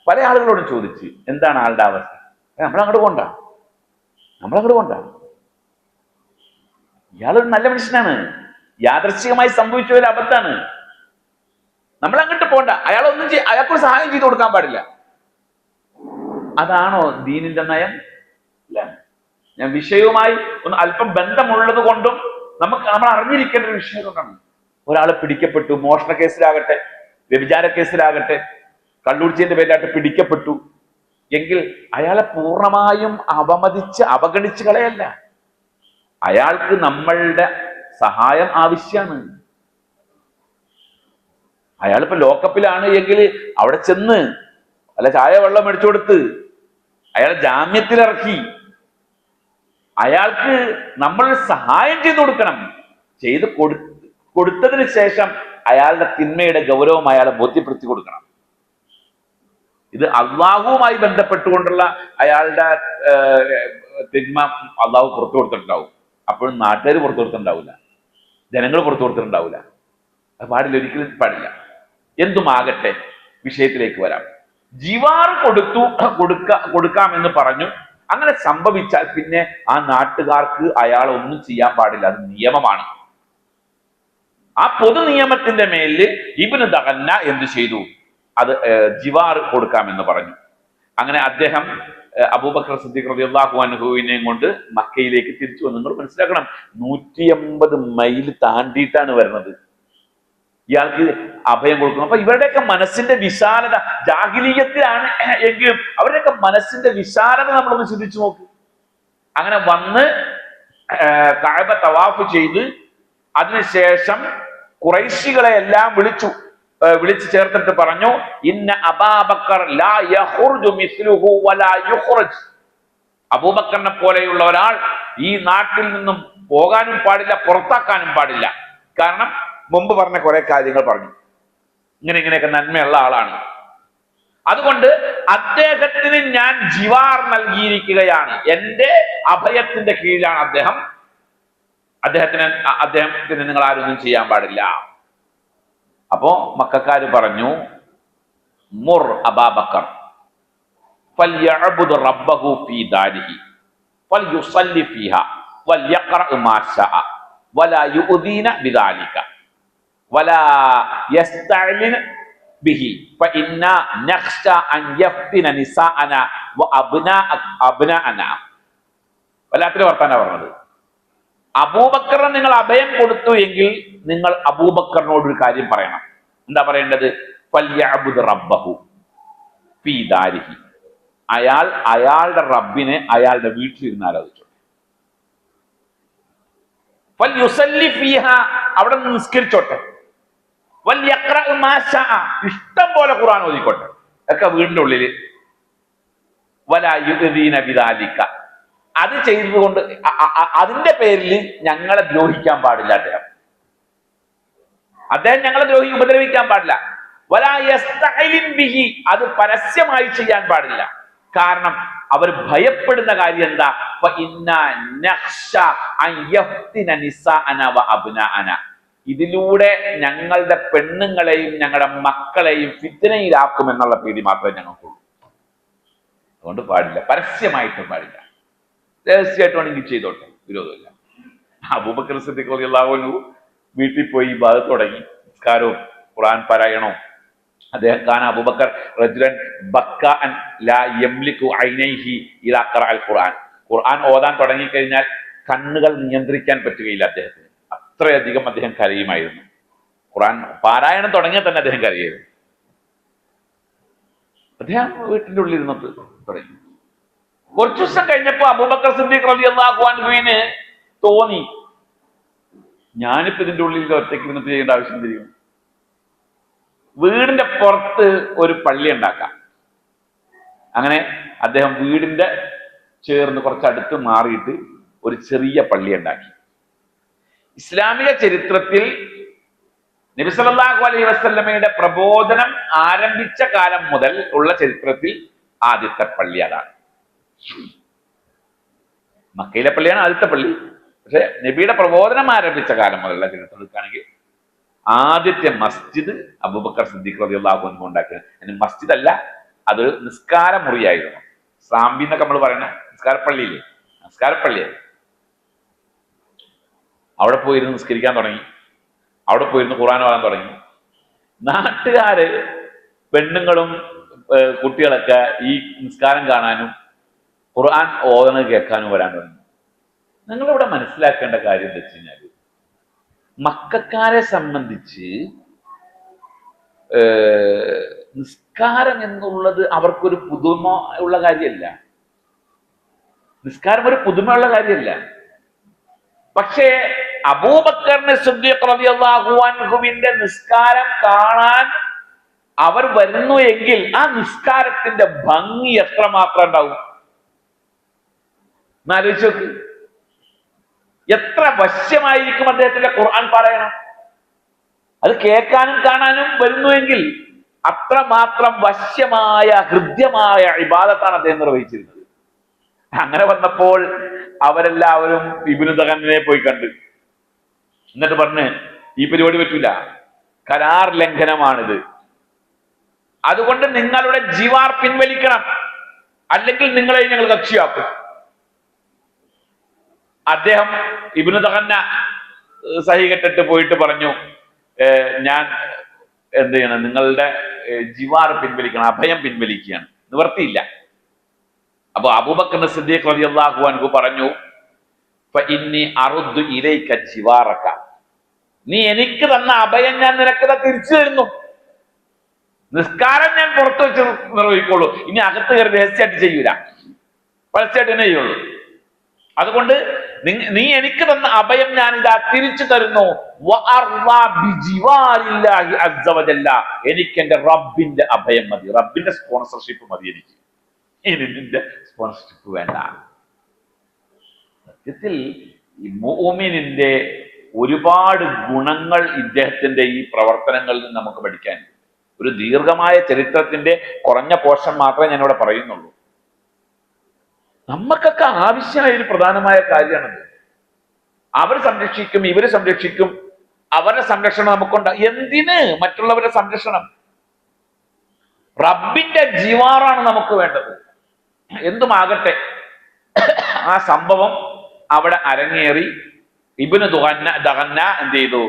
പല ആളുകളോടും ചോദിച്ച് എന്താണ് ആളുടെ അവസ്ഥ. നമ്മളങ്ങോട്ട് കൊണ്ട ഇയാളൊരു നല്ല മനുഷ്യനാണ്, യാദൃശ്ചികമായി സംഭവിച്ച ഒരു അബദ്ധാണ്, നമ്മളങ്ങോട്ട് പോണ്ട, അയാൾക്കൊരു സഹായം ചെയ്തു കൊടുക്കാൻ പാടില്ല. അതാണോ ദീനിന്റെ നയം? ഇല്ല. ഞാൻ വിഷയവുമായി ഒന്ന് അല്പം ബന്ധമുള്ളത് കൊണ്ടും നമ്മൾ അറിഞ്ഞിരിക്കേണ്ട ഒരു വിഷയം കൊണ്ടാണ്. ഒരാൾ പിടിക്കപ്പെട്ടു, മോഷണ കേസിലാകട്ടെ, വ്യഭിചാര കേസിലാകട്ടെ, കള്ളുകുടിച്ചതിന്റെ പേരിലായിട്ട് പിടിക്കപ്പെട്ടു എങ്കിൽ അയാളെ പൂർണ്ണമായും അവഗണിച്ച് കളയല്ല. അയാൾക്ക് നമ്മളുടെ സഹായം ആവശ്യമാണ്. അയാളിപ്പോ ലോക്കപ്പിലാണ് എങ്കിൽ അവിടെ ചെന്ന് അല്ല ചായ വെള്ളം മേടിച്ചു കൊടുത്ത് അയാളെ ജാമ്യത്തിലിറക്കി അയാൾക്ക് നമ്മൾ സഹായം ചെയ്തു കൊടുക്കണം. കൊടുത്തതിന് ശേഷം അയാളുടെ തിന്മയുടെ ഗൗരവം അയാളെ ബോധ്യപ്പെടുത്തി കൊടുക്കണം. ഇത് അള്ളാഹുവുമായി ബന്ധപ്പെട്ടുകൊണ്ടുള്ള അയാളുടെ തിന്മ അള്ളാഹു പുറത്തു കൊടുത്തിട്ടുണ്ടാവും. അപ്പോഴും നാട്ടുകാർ പുറത്തു കൊടുത്തിട്ടുണ്ടാവില്ല, ജനങ്ങൾ പുറത്തു കൊടുത്തിട്ടുണ്ടാവില്ല. അത് പാടില്ല, ഒരിക്കലും പാടില്ല. എന്തുമാകട്ടെ, വിഷയത്തിലേക്ക് വരാം. ജിവാർ കൊടുക്കാമെന്ന് പറഞ്ഞു. അങ്ങനെ സംഭവിച്ചാൽ പിന്നെ ആ നാട്ടുകാർക്ക് അയാൾ ഒന്നും ചെയ്യാൻ പാടില്ല, അത് നിയമമാണ്. ആ പൊതു നിയമത്തിന്റെ മേലിൽ ഇബ്നു ദഗന്ന എന്ത് ചെയ്തു? അത് ജിവാർ കൊടുക്കാമെന്ന് പറഞ്ഞു. അങ്ങനെ അദ്ദേഹം അബൂബക്കർ സിദ്ദീഖ് റളിയല്ലാഹു അൻഹുവിനെയും കൊണ്ട് മക്കയിലേക്ക് തിരിച്ചു വന്നു. നിങ്ങൾ മനസ്സിലാക്കണം, 180 മൈൽ താണ്ടിയിട്ടാണ് വരുന്നത്. ഇയാൾക്ക് അഭയം കൊടുക്കുന്നു. അപ്പൊ ഇവരുടെയൊക്കെ മനസ്സിന്റെ വിശാലത, ജാഹിലിയ്യത്തിലാണ് എങ്കിലും അവരുടെയൊക്കെ മനസ്സിന്റെ വിശാലത നമ്മളൊന്ന് ചിന്തിച്ചു നോക്ക്. അങ്ങനെ വന്ന് കഅബ തവാഫ് ചെയ്ത് അതിനുശേഷം ഖുറൈശികളെ എല്ലാം വിളിച്ചു ചേർത്തിട്ട് പറഞ്ഞു, ഇന്ന അബൂബക്കർ ലാ യഖ്റുജു മിസ്ലുഹു വലാ യുഖ്റജ്. അബൂബക്കറിനെ പോലെയുള്ള ഒരാൾ ഈ നാട്ടിൽ നിന്നും പോകാനും പാടില്ല, പുറത്താക്കാനും പാടില്ല. കാരണം മുമ്പ് പറഞ്ഞ കുറെ കാര്യങ്ങൾ പറഞ്ഞു, ഇങ്ങനെയൊക്കെ നന്മയുള്ള ആളാണ്. അതുകൊണ്ട് അദ്ദേഹത്തിന് ഞാൻ ജിവാർ നൽകിയിരിക്കുകയാണ്. എന്റെ അഭയത്തിന്റെ കീഴിലാണ് അദ്ദേഹത്തിന് നിങ്ങൾ ആരൊന്നും ചെയ്യാൻ പാടില്ല. അപ്പോ മക്കക്കാര് പറഞ്ഞു, മുർ അബൂബക്കർ, ഫൽയഅബ്ദു റബ്ബഹു ഫീ ദാരിഹി ഫൽയുസല്ലി ഫീഹാ വൽയഖറഅ മാ ശാഅ വലാ യുഅദീന ബിദാലിക വലാ യസ്തഅലിൻ ബിഹി ഫഇന്നാ നഖ്ശ അൻ യഫ്തിന നിസാഅന വഅബ്നാഅന. വല്ലാത്തൊരു വർത്താനാണ് പറഞ്ഞത്. അബൂബക്കറിന് നിങ്ങൾ അഭയം കൊടുത്തു എങ്കിൽ നിങ്ങൾ അബൂബക്കറിനോട് ഒരു കാര്യം പറയണം. എന്താ പറയേണ്ടത്? ഫൽയഅബ്ദു റബ്ബഹു ഫീ ദാരിഹി. അയാളുടെ റബ്ബിനെ അയാളുടെ വീട്ടിലിരുന്ന് ആരാധിച്ചോട്ടെ. ഫൽയുസല്ലി ഫീഹാ, അവിടെ നിന്ന് നിസ്കരിച്ചോട്ടെ. വൽയഖറഅ മാ ശാഅ, ഇഷ്ടം പോലെ ഖുർആൻ ഓതിക്കോട്ടെ, ഒക്കെ വീടിന്റെ ഉള്ളില്. വലാ യുഅദീന ബിദാലിക, അത് ചെയ്തതുകൊണ്ട് അതിന്റെ പേരിൽ ഞങ്ങളെ ദ്രോഹിക്കാൻ പാടില്ല. അദ്ദേഹം ഞങ്ങളെ ഉപദ്രവിക്കാൻ പാടില്ല. വലാ യസ്തഅലിൻ ബിഹി, അത് പരസ്യമായി ചെയ്യാൻ പാടില്ല. കാരണം അവർ ഭയപ്പെടുന്ന കാര്യം എന്താ? ഫഇന്നാ നഖ്ശ അൻ യഫ്തിന നിസാഅന വഅബ്നാഅന, ഇതിലൂടെ ഞങ്ങളുടെ പെണ്ണുങ്ങളെയും ഞങ്ങളുടെ മക്കളെയും ഫിത്നയിലാക്കും എന്നുള്ള പേടി മാത്രമേ ഞങ്ങൾക്കുള്ളൂ. അതുകൊണ്ട് പാടില്ല, പരസ്യമായിട്ടും പാടില്ല. രഹസ്യമായിട്ട് വേണമെങ്കിൽ ചെയ്തോട്ടെ, വിരോധമില്ല. അബൂബക്കർ സിദ്ദീഖ് റളിയല്ലാഹു അൻഹു വീട്ടിൽ പോയി ഇബാദത്ത് തുടങ്ങി, നിസ്കാരവും ഖുർആൻ പാരായണവും. അദ്ദേഹം കാന അബൂബക്കർ റജുലൻ ബക്കാഅൻ ലാ യംലികു ഐനൈഹി ഇദാ ഖറഅൽ ഖുർആൻ. ഖുർആൻ ഓതാൻ തുടങ്ങിക്കഴിഞ്ഞാൽ കണ്ണുകൾ നിയന്ത്രിക്കാൻ പറ്റുകയില്ല അദ്ദേഹത്തിന്. അത്രയധികം അദ്ദേഹം കരയുമായിരുന്നു. ഖുർആൻ പാരായണം തുടങ്ങിയാൽ തന്നെ അദ്ദേഹം കരയായിരുന്നു. അദ്ദേഹം വീട്ടിന്റെ ഉള്ളിൽ ഇരുന്നിട്ട് തുടങ്ങി. കുറച്ചു ദിവസം കഴിഞ്ഞപ്പോ അബൂബക്കർ സിദ്ദീഖ് റളിയല്ലാഹു അൻഹുവിന് തോന്നി, ഞാനിപ്പോ ഇതിന്റെ ഉള്ളിൽ ഒറ്റയ്ക്ക് ഇരുന്നിട്ട് ചെയ്യേണ്ട ആവശ്യം തിരിയും, വീടിന്റെ പുറത്ത് ഒരു പള്ളി ഉണ്ടാക്കാം. അങ്ങനെ അദ്ദേഹം വീടിന്റെ ചേർന്ന് കുറച്ചടുത്ത് മാറിയിട്ട് ഒരു ചെറിയ പള്ളി ഉണ്ടാക്കി. ഇസ്ലാമിക ചരിത്രത്തിൽ നബി സല്ലല്ലാഹു അലൈഹി വസല്ലമയുടെ പ്രബോധനം ആരംഭിച്ച കാലം മുതൽ ഉള്ള ചരിത്രത്തിൽ ആദ്യത്തെ പള്ളി അതാണ്. മക്കയിലെ പള്ളിയാണ് ആദ്യത്തെ പള്ളി. പക്ഷെ നബിയുടെ പ്രബോധനം ആരംഭിച്ച കാലം മുതലുള്ള ചരിത്രം എടുക്കുകയാണെങ്കിൽ ആദ്യത്തെ മസ്ജിദ് അബൂബക്കർ സിദ്ദീഖ് റളിയല്ലാഹു അൻഹു ഉണ്ടാക്കിയത്. മസ്ജിദ് അല്ല, അതൊരു നിസ്കാര മുറിയായിരുന്നു. സാമ്പി എന്നൊക്കെ നമ്മൾ പറയുന്ന നിസ്കാരപ്പള്ളിയില്ലേ, നിസ്കാരപ്പള്ളിയായിരുന്നു. അവിടെ പോയിരുന്ന് നിസ്കരിക്കാൻ തുടങ്ങി, അവിടെ പോയിരുന്ന് ഖുർആൻ ഓതാൻ തുടങ്ങി. നാട്ടുകാര് പെണ്ണുങ്ങളും കുട്ടികളൊക്കെ ഈ നിസ്കാരം കാണാനും ഖുർആൻ ഓതണ കേൾക്കാനും വരാൻ തുടങ്ങി. നിങ്ങളിവിടെ മനസ്സിലാക്കേണ്ട കാര്യം എന്താ വെച്ച് കഴിഞ്ഞാൽ, മക്കക്കാരെ സംബന്ധിച്ച് നിസ്കാരം എന്നുള്ളത് അവർക്കൊരു പുതുമ ഉള്ള കാര്യമല്ല. നിസ്കാരം ഒരു പുതുമയുള്ള കാര്യമല്ല. പക്ഷേ അബൂബക്കർ സിദ്ദീഖ് റളിയല്ലാഹു അൻഹുവിന്റെ നിസ്കാരം കാണാൻ അവർ വരുന്നു എങ്കിൽ ആ നിസ്കാരത്തിന്റെ ഭംഗി എത്രമാത്രം ഉണ്ടാവും എന്നാലോചിച്ച് നോക്ക്. എത്ര വശ്യമായിരിക്കും അദ്ദേഹത്തിന്റെ ഖുർആൻ പാരായണം. അത് കേൾക്കാനും കാണാനും വരുന്നുവെങ്കിൽ അത്രമാത്രം വശ്യമായ ഹൃദ്യമായ ഇബാദത്താണ് അദ്ദേഹം നിർവഹിച്ചിരുന്നത്. അങ്ങനെ വന്നപ്പോൾ അവരെല്ലാവരും ഇബ്നു ദഖനെ പോയി കണ്ട്, എന്നിട്ട് പറഞ്ഞ് ഈ പരിപാടി പറ്റൂല, കരാർ ലംഘനമാണിത്, അതുകൊണ്ട് നിങ്ങളുടെ ജിവാർ പിൻവലിക്കണം, അല്ലെങ്കിൽ നിങ്ങളെ ഞങ്ങൾ കക്ഷിയാക്കും. അദ്ദേഹം ഇബ്നു ദഖന സഹി കെട്ടിട്ട് പോയിട്ട് പറഞ്ഞു, ഞാൻ എന്ത് ചെയ്യണം, നിങ്ങളുടെ ജിവാർ പിൻവലിക്കണം, അഭയം പിൻവലിക്കുകയാണ്, നിവർത്തിയില്ല. അപ്പൊ അബൂബക്കർ സിദ്ദീഖ് റളിയല്ലാഹു അൻഹു പറഞ്ഞു, ഫഇന്നി അറുദ്ദു ഇലൈക ജിവാറക, നീ എനിക്ക് തന്ന അഭയം ഞാൻ നിനക്ക് തിരിച്ചു തരുന്നു. നിസ്കാരം ഞാൻ പുറത്തു വെച്ച് നിർവഹിക്കുള്ളൂ, ഇനി അകത്ത് കയറി രഹസ്യമായിട്ട് ചെയ്യൂല, പരസ്യമായിട്ട് തന്നെ ചെയ്യുള്ളൂ. അതുകൊണ്ട് നീ എനിക്ക് തന്ന അഭയം ഞാൻ ഇതാ തിരിച്ചു തരുന്നു. എനിക്ക് എന്റെ റബ്ബിന്റെ അഭയം മതി, റബ്ബിന്റെ സ്പോൺസർഷിപ്പ് മതി എനിക്ക്, ഇനി നിന്റെ സ്പോൺസർഷിപ്പ് വേണ്ട. സത്യത്തിൽ ഈ മുഅ്മിനിന്റെ ഒരുപാട് ഗുണങ്ങൾ ഇദ്ദേഹത്തിന്റെ ഈ പ്രവർത്തനങ്ങളിൽ നിന്ന് നമുക്ക് പഠിക്കാൻ. ഒരു ദീർഘമായ ചരിത്രത്തിന്റെ കുറഞ്ഞ പോർഷൻ മാത്രമേ ഞാൻ ഇവിടെ പറയുന്നുള്ളൂ. നമുക്കൊക്കെ ആവശ്യമായ ഒരു പ്രധാനമായ കാര്യമാണത്. അവർ സംരക്ഷിക്കും, ഇവര് സംരക്ഷിക്കും, അവരുടെ സംരക്ഷണം നമുക്കുണ്ട്. എന്തിന് മറ്റുള്ളവരുടെ സംരക്ഷണം? റബ്ബിന്റെ ജിവാറാണ് നമുക്ക് വേണ്ടത്. എന്തുമാകട്ടെ, ആ സംഭവം അവിടെ അരങ്ങേറി. ഇബ്നു ദഗന്ന എന്ത് ചെയ്തു?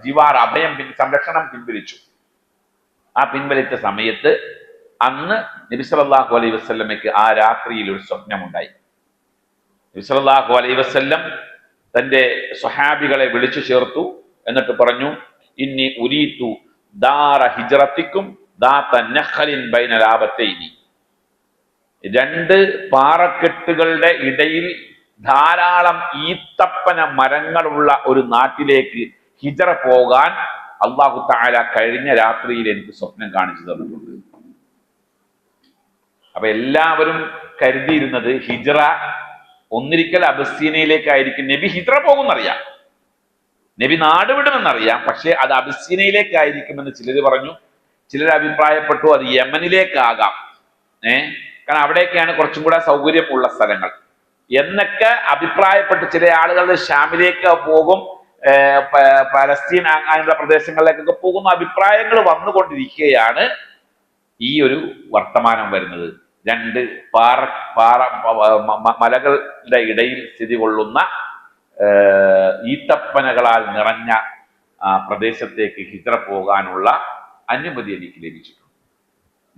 ജിവാർ, അഭയം, സംരക്ഷണം പിൻവലിച്ചു. ആ പിൻവലിച്ച സമയത്ത് അന്ന് നബി സല്ലല്ലാഹു അലൈഹി വസല്ലമയ്ക്ക് ആ രാത്രിയിൽ ഒരു സ്വപ്നമുണ്ടായി. നബി സല്ലല്ലാഹു അലൈഹി വസല്ലം തന്റെ സ്വഹാബികളെ വിളിച്ചു ചേർത്തു. എന്നിട്ട് പറഞ്ഞു, ഇന്നി ഉരീതു ദാറ ഹിജ്റത്തിക്കും ദാത നഖലിൻ ബൈന ലാബത്തൈനി. രണ്ട് പാറക്കെട്ടുകളുടെ ഇടയിൽ ധാരാളം ഈത്തപ്പന മരങ്ങളുള്ള ഒരു നാട്ടിലേക്ക് ഹിജ്റ പോകാൻ അല്ലാഹു തആല കഴിഞ്ഞ രാത്രിയിൽ എനിക്ക് സ്വപ്നം കാണിച്ചു തന്നിട്ടുണ്ട്. അപ്പൊ എല്ലാവരും കരുതിയിരുന്നത് ഹിജ്റ ഒന്നിരിക്കൽ അബസ്സീനയിലേക്കായിരിക്കും. നബി ഹിജ്റ പോകുമെന്നറിയാം, നബി നാടുവിടുമെന്നറിയാം, പക്ഷെ അത് അബസ്സീനയിലേക്കായിരിക്കുമെന്ന് ചിലർ പറഞ്ഞു. ചിലർ അഭിപ്രായപ്പെട്ടു അത് യമനിലേക്കാകാം. കാരണം അവിടേക്കാണ് കുറച്ചും കൂടെ സൗകര്യമുള്ള സ്ഥലങ്ങൾ എന്നൊക്കെ അഭിപ്രായപ്പെട്ട് ചില ആളുകൾ ഷാമിലേക്ക് പോകും, പലസ്തീൻ അങ്ങനെയുള്ള പ്രദേശങ്ങളിലേക്കൊക്കെ പോകുന്ന അഭിപ്രായങ്ങൾ വന്നുകൊണ്ടിരിക്കുകയാണ് ഈ ഒരു വർത്തമാനം വരുന്നത്. രണ്ട് മലകളുടെ ഇടയിൽ സ്ഥിതി കൊള്ളുന്ന ഈത്തപ്പനകളാൽ നിറഞ്ഞ പ്രദേശത്തേക്ക് ഹിജ്റ പോകാനുള്ള അനുമതി എനിക്ക് ലഭിച്ചിട്ടുണ്ട്,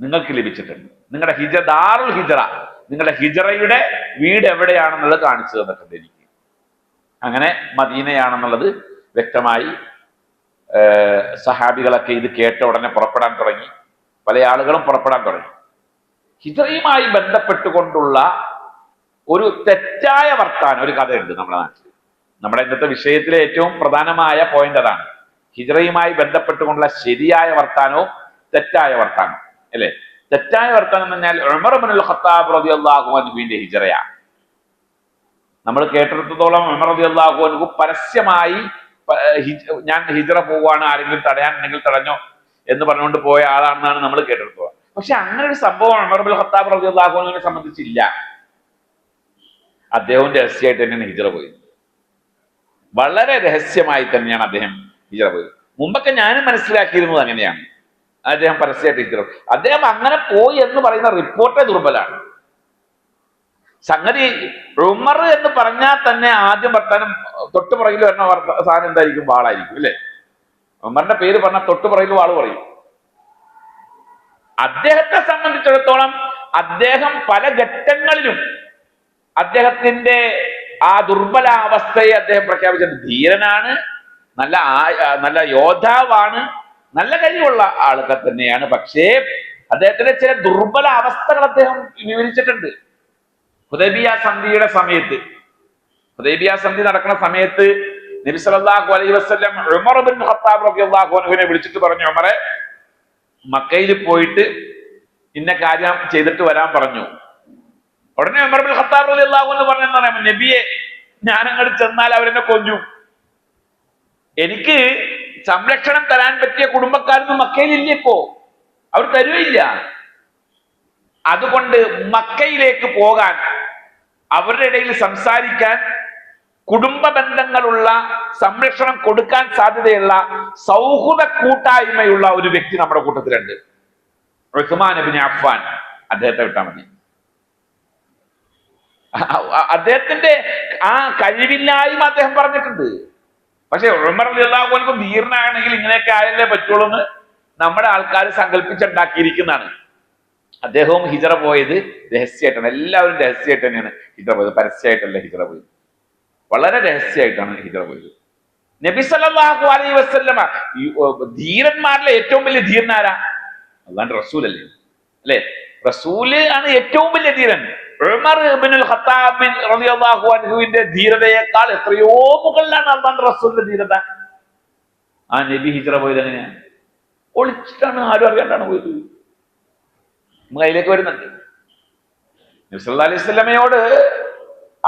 നിങ്ങൾക്ക് ലഭിച്ചിട്ടുണ്ട്. നിങ്ങളുടെ ദാറുൽ ഹിജ്റ, നിങ്ങളുടെ ഹിജ്റയുടെ വീട് എവിടെയാണെന്നുള്ളത് കാണിച്ചു തന്നിട്ടുണ്ട് എനിക്ക്. അങ്ങനെ മദീനയാണെന്നുള്ളത് വ്യക്തമായി. സഹാബികളൊക്കെ ഇത് കേട്ട ഉടനെ പുറപ്പെടാൻ തുടങ്ങി. പല ആളുകളും പുറപ്പെടാൻ തുടങ്ങി. ഹിജ്റയുമായി ബന്ധപ്പെട്ടുകൊണ്ടുള്ള ഒരു തെറ്റായ വർത്താനം, ഒരു കഥയുണ്ട് നമ്മുടെ നാട്ടിൽ. നമ്മുടെ ഇന്നത്തെ വിഷയത്തിലെ ഏറ്റവും പ്രധാനമായ പോയിന്റ് അതാണ്. ഹിജ്റയുമായി ബന്ധപ്പെട്ടുകൊണ്ടുള്ള ശരിയായ വർത്താനവും തെറ്റായ വർത്താനം, അല്ലെ? തെറ്റായ വർത്താനം എന്ന് പറഞ്ഞാൽ ഉമർ ഇബ്നുൽ ഖത്താബ് റളിയല്ലാഹു അൻഹുവിന്റെ ഹിജ്റയാണ്. നമ്മൾ കേട്ടിടത്തോളം ഉമർ റളിയല്ലാഹു അൻഹു പരസ്യമായി ഞാൻ ഹിജ്റ പോവുകയാണ്, ആരെങ്കിലും തടയാനുണ്ടെങ്കിൽ തടഞ്ഞോ എന്ന് പറഞ്ഞുകൊണ്ട് പോയ ആളാണെന്നാണ് നമ്മൾ കേട്ടിടത്തോളം. പക്ഷെ അങ്ങനെ ഒരു സംഭവം ഉമർ ഇബ്നുൽ ഖത്താബ് റളിയല്ലാഹു അൻഹുവിനെ സംബന്ധിച്ചില്ല. അദ്ദേഹം രഹസ്യമായിട്ട് തന്നെയാണ് ഹിജ്റ പോയത്. വളരെ രഹസ്യമായി തന്നെയാണ് അദ്ദേഹം ഹിജ്റ പോയത്. മുമ്പൊക്കെ ഞാനും മനസ്സിലാക്കിയിരുന്നത് അങ്ങനെയാണ്. അദ്ദേഹം പരസ്യമായിട്ട് ഹിജ്റ, അദ്ദേഹം അങ്ങനെ പോയി എന്ന് പറയുന്ന റിപ്പോർട്ടേ ദുർബലാണ്. സംഗതി ഉമർ എന്ന് പറഞ്ഞാൽ തന്നെ ആദ്യം വർത്താനം തൊട്ടുപുറകിൽ വരുന്ന സാധനം എന്തായിരിക്കും? വാളായിരിക്കും, അല്ലെ? ഉമറിന്റെ പേര് പറഞ്ഞാൽ തൊട്ടുപുറകിൽ വാള് പറയും. അദ്ദേഹത്തെ സംബന്ധിച്ചിടത്തോളം അദ്ദേഹം പല ഘട്ടങ്ങളിലും അദ്ദേഹത്തിന്റെ ആ ദുർബലാവസ്ഥയെ അദ്ദേഹം പ്രഖ്യാപിച്ചത്. ധീരനാണ്, നല്ല യോദ്ധാവാണ്, നല്ല കഴിവുള്ള ആളൊക്കെ തന്നെയാണ്. പക്ഷേ അദ്ദേഹത്തിന്റെ ചില ദുർബല അവസ്ഥകൾ അദ്ദേഹം വിവരിച്ചിട്ടുണ്ട്. ഹുദൈബിയ സന്ധിയുടെ സമയത്ത്, ഹുദൈബിയ സന്ധി നടക്കുന്ന സമയത്ത് നബി സല്ലല്ലാഹു അലൈഹി വസല്ലം ഉമർ ഇബ്നു ഖത്താബ് റളിയല്ലാഹു അൻഹുവിനെ വിളിച്ചിട്ട് പറഞ്ഞു, ഉമറെ, മക്കയിൽ പോയിട്ട് ഇന്ന കാര്യം ചെയ്തിട്ട് വരാൻ പറഞ്ഞു. ഉടനെ ഉമർ ഇബ്നു ഖത്താബ് റളിയല്ലാഹു അൻഹു പറഞ്ഞെന്താണ്? നബിയെ, ഞാൻ അങ്ങോട്ട് ചെന്നാൽ അവരെന്നെ കൊല്ലും. എനിക്ക് സംരക്ഷണം തരാൻ പറ്റിയ കുടുംബക്കാരൊന്നും മക്കയിലില്ല, ഇപ്പോ അവർ തരുകയില്ല. അതുകൊണ്ട് മക്കയിലേക്ക് പോകാൻ, അവരുടെ ഇടയിൽ സംസാരിക്കാൻ, കുടുംബ ബന്ധങ്ങളുള്ള, സംരക്ഷണം കൊടുക്കാൻ സാധ്യതയുള്ള സൗഹൃദ കൂട്ടായ്മയുള്ള ഒരു വ്യക്തി നമ്മുടെ കൂട്ടത്തിലുണ്ട്. ഉസ്മാൻ ഇബ്നു അഫ്ഫാൻ, അദ്ദേഹത്തെ വിട്ടാൽ മതി. അദ്ദേഹത്തിന്റെ ആ കഴിവില്ലായ്മ അദ്ദേഹം പറഞ്ഞിട്ടുണ്ട്. പക്ഷെ ഉമർ റളിയല്ലാഹു അൻഹു ധീരനാണെങ്കിൽ ഇങ്ങനെയൊക്കെ ആയല്ലേ പറ്റുള്ളൂ എന്ന് നമ്മുടെ ആൾക്കാർ സങ്കല്പിച്ചുണ്ടാക്കിയിരിക്കുന്നതാണ്. അദ്ദേഹവും ഹിജ്റ പോയത് രഹസ്യമായിട്ടാണ്. എല്ലാവരും രഹസ്യമായിട്ട് തന്നെയാണ് ഹിജ്റ പോയത്, പരസ്യമായിട്ടല്ല ഹിജ്റ പോയത്. വളരെ രഹസ്യമായിട്ടാണ് ഹിജ്റ പോയത്. നബി സല്ലല്ലാഹു അലൈഹി വസല്ലമ ധീരന്മാരിലെ ഏറ്റവും വലിയ ധീരനാരാ? അല്ലാണ്ട് റസൂൽ അല്ലേ? റസൂല് ആണ് ഏറ്റവും വലിയ ധീരൻ. ഉമർ ഇബ്നുൽ ഖത്താബ് റളിയല്ലാഹു അൻഹുവിന്റെ ധീരതയേക്കാൾ എത്രയോ മുകളിലാണ് അല്ലാണ്ട് റസൂലിന്റെ ധീരത. ആ നബി ഹിജ്റ പോയത് എങ്ങനെയാണ്? ഒളിച്ചിട്ടാണ്, ആരും അറിയാണ്ടാണ് പോയത്. നമുക്ക് അതിലേക്ക് വരുന്നുണ്ട്. നബി സല്ലല്ലാഹു അലൈഹി വസല്ലമയോട്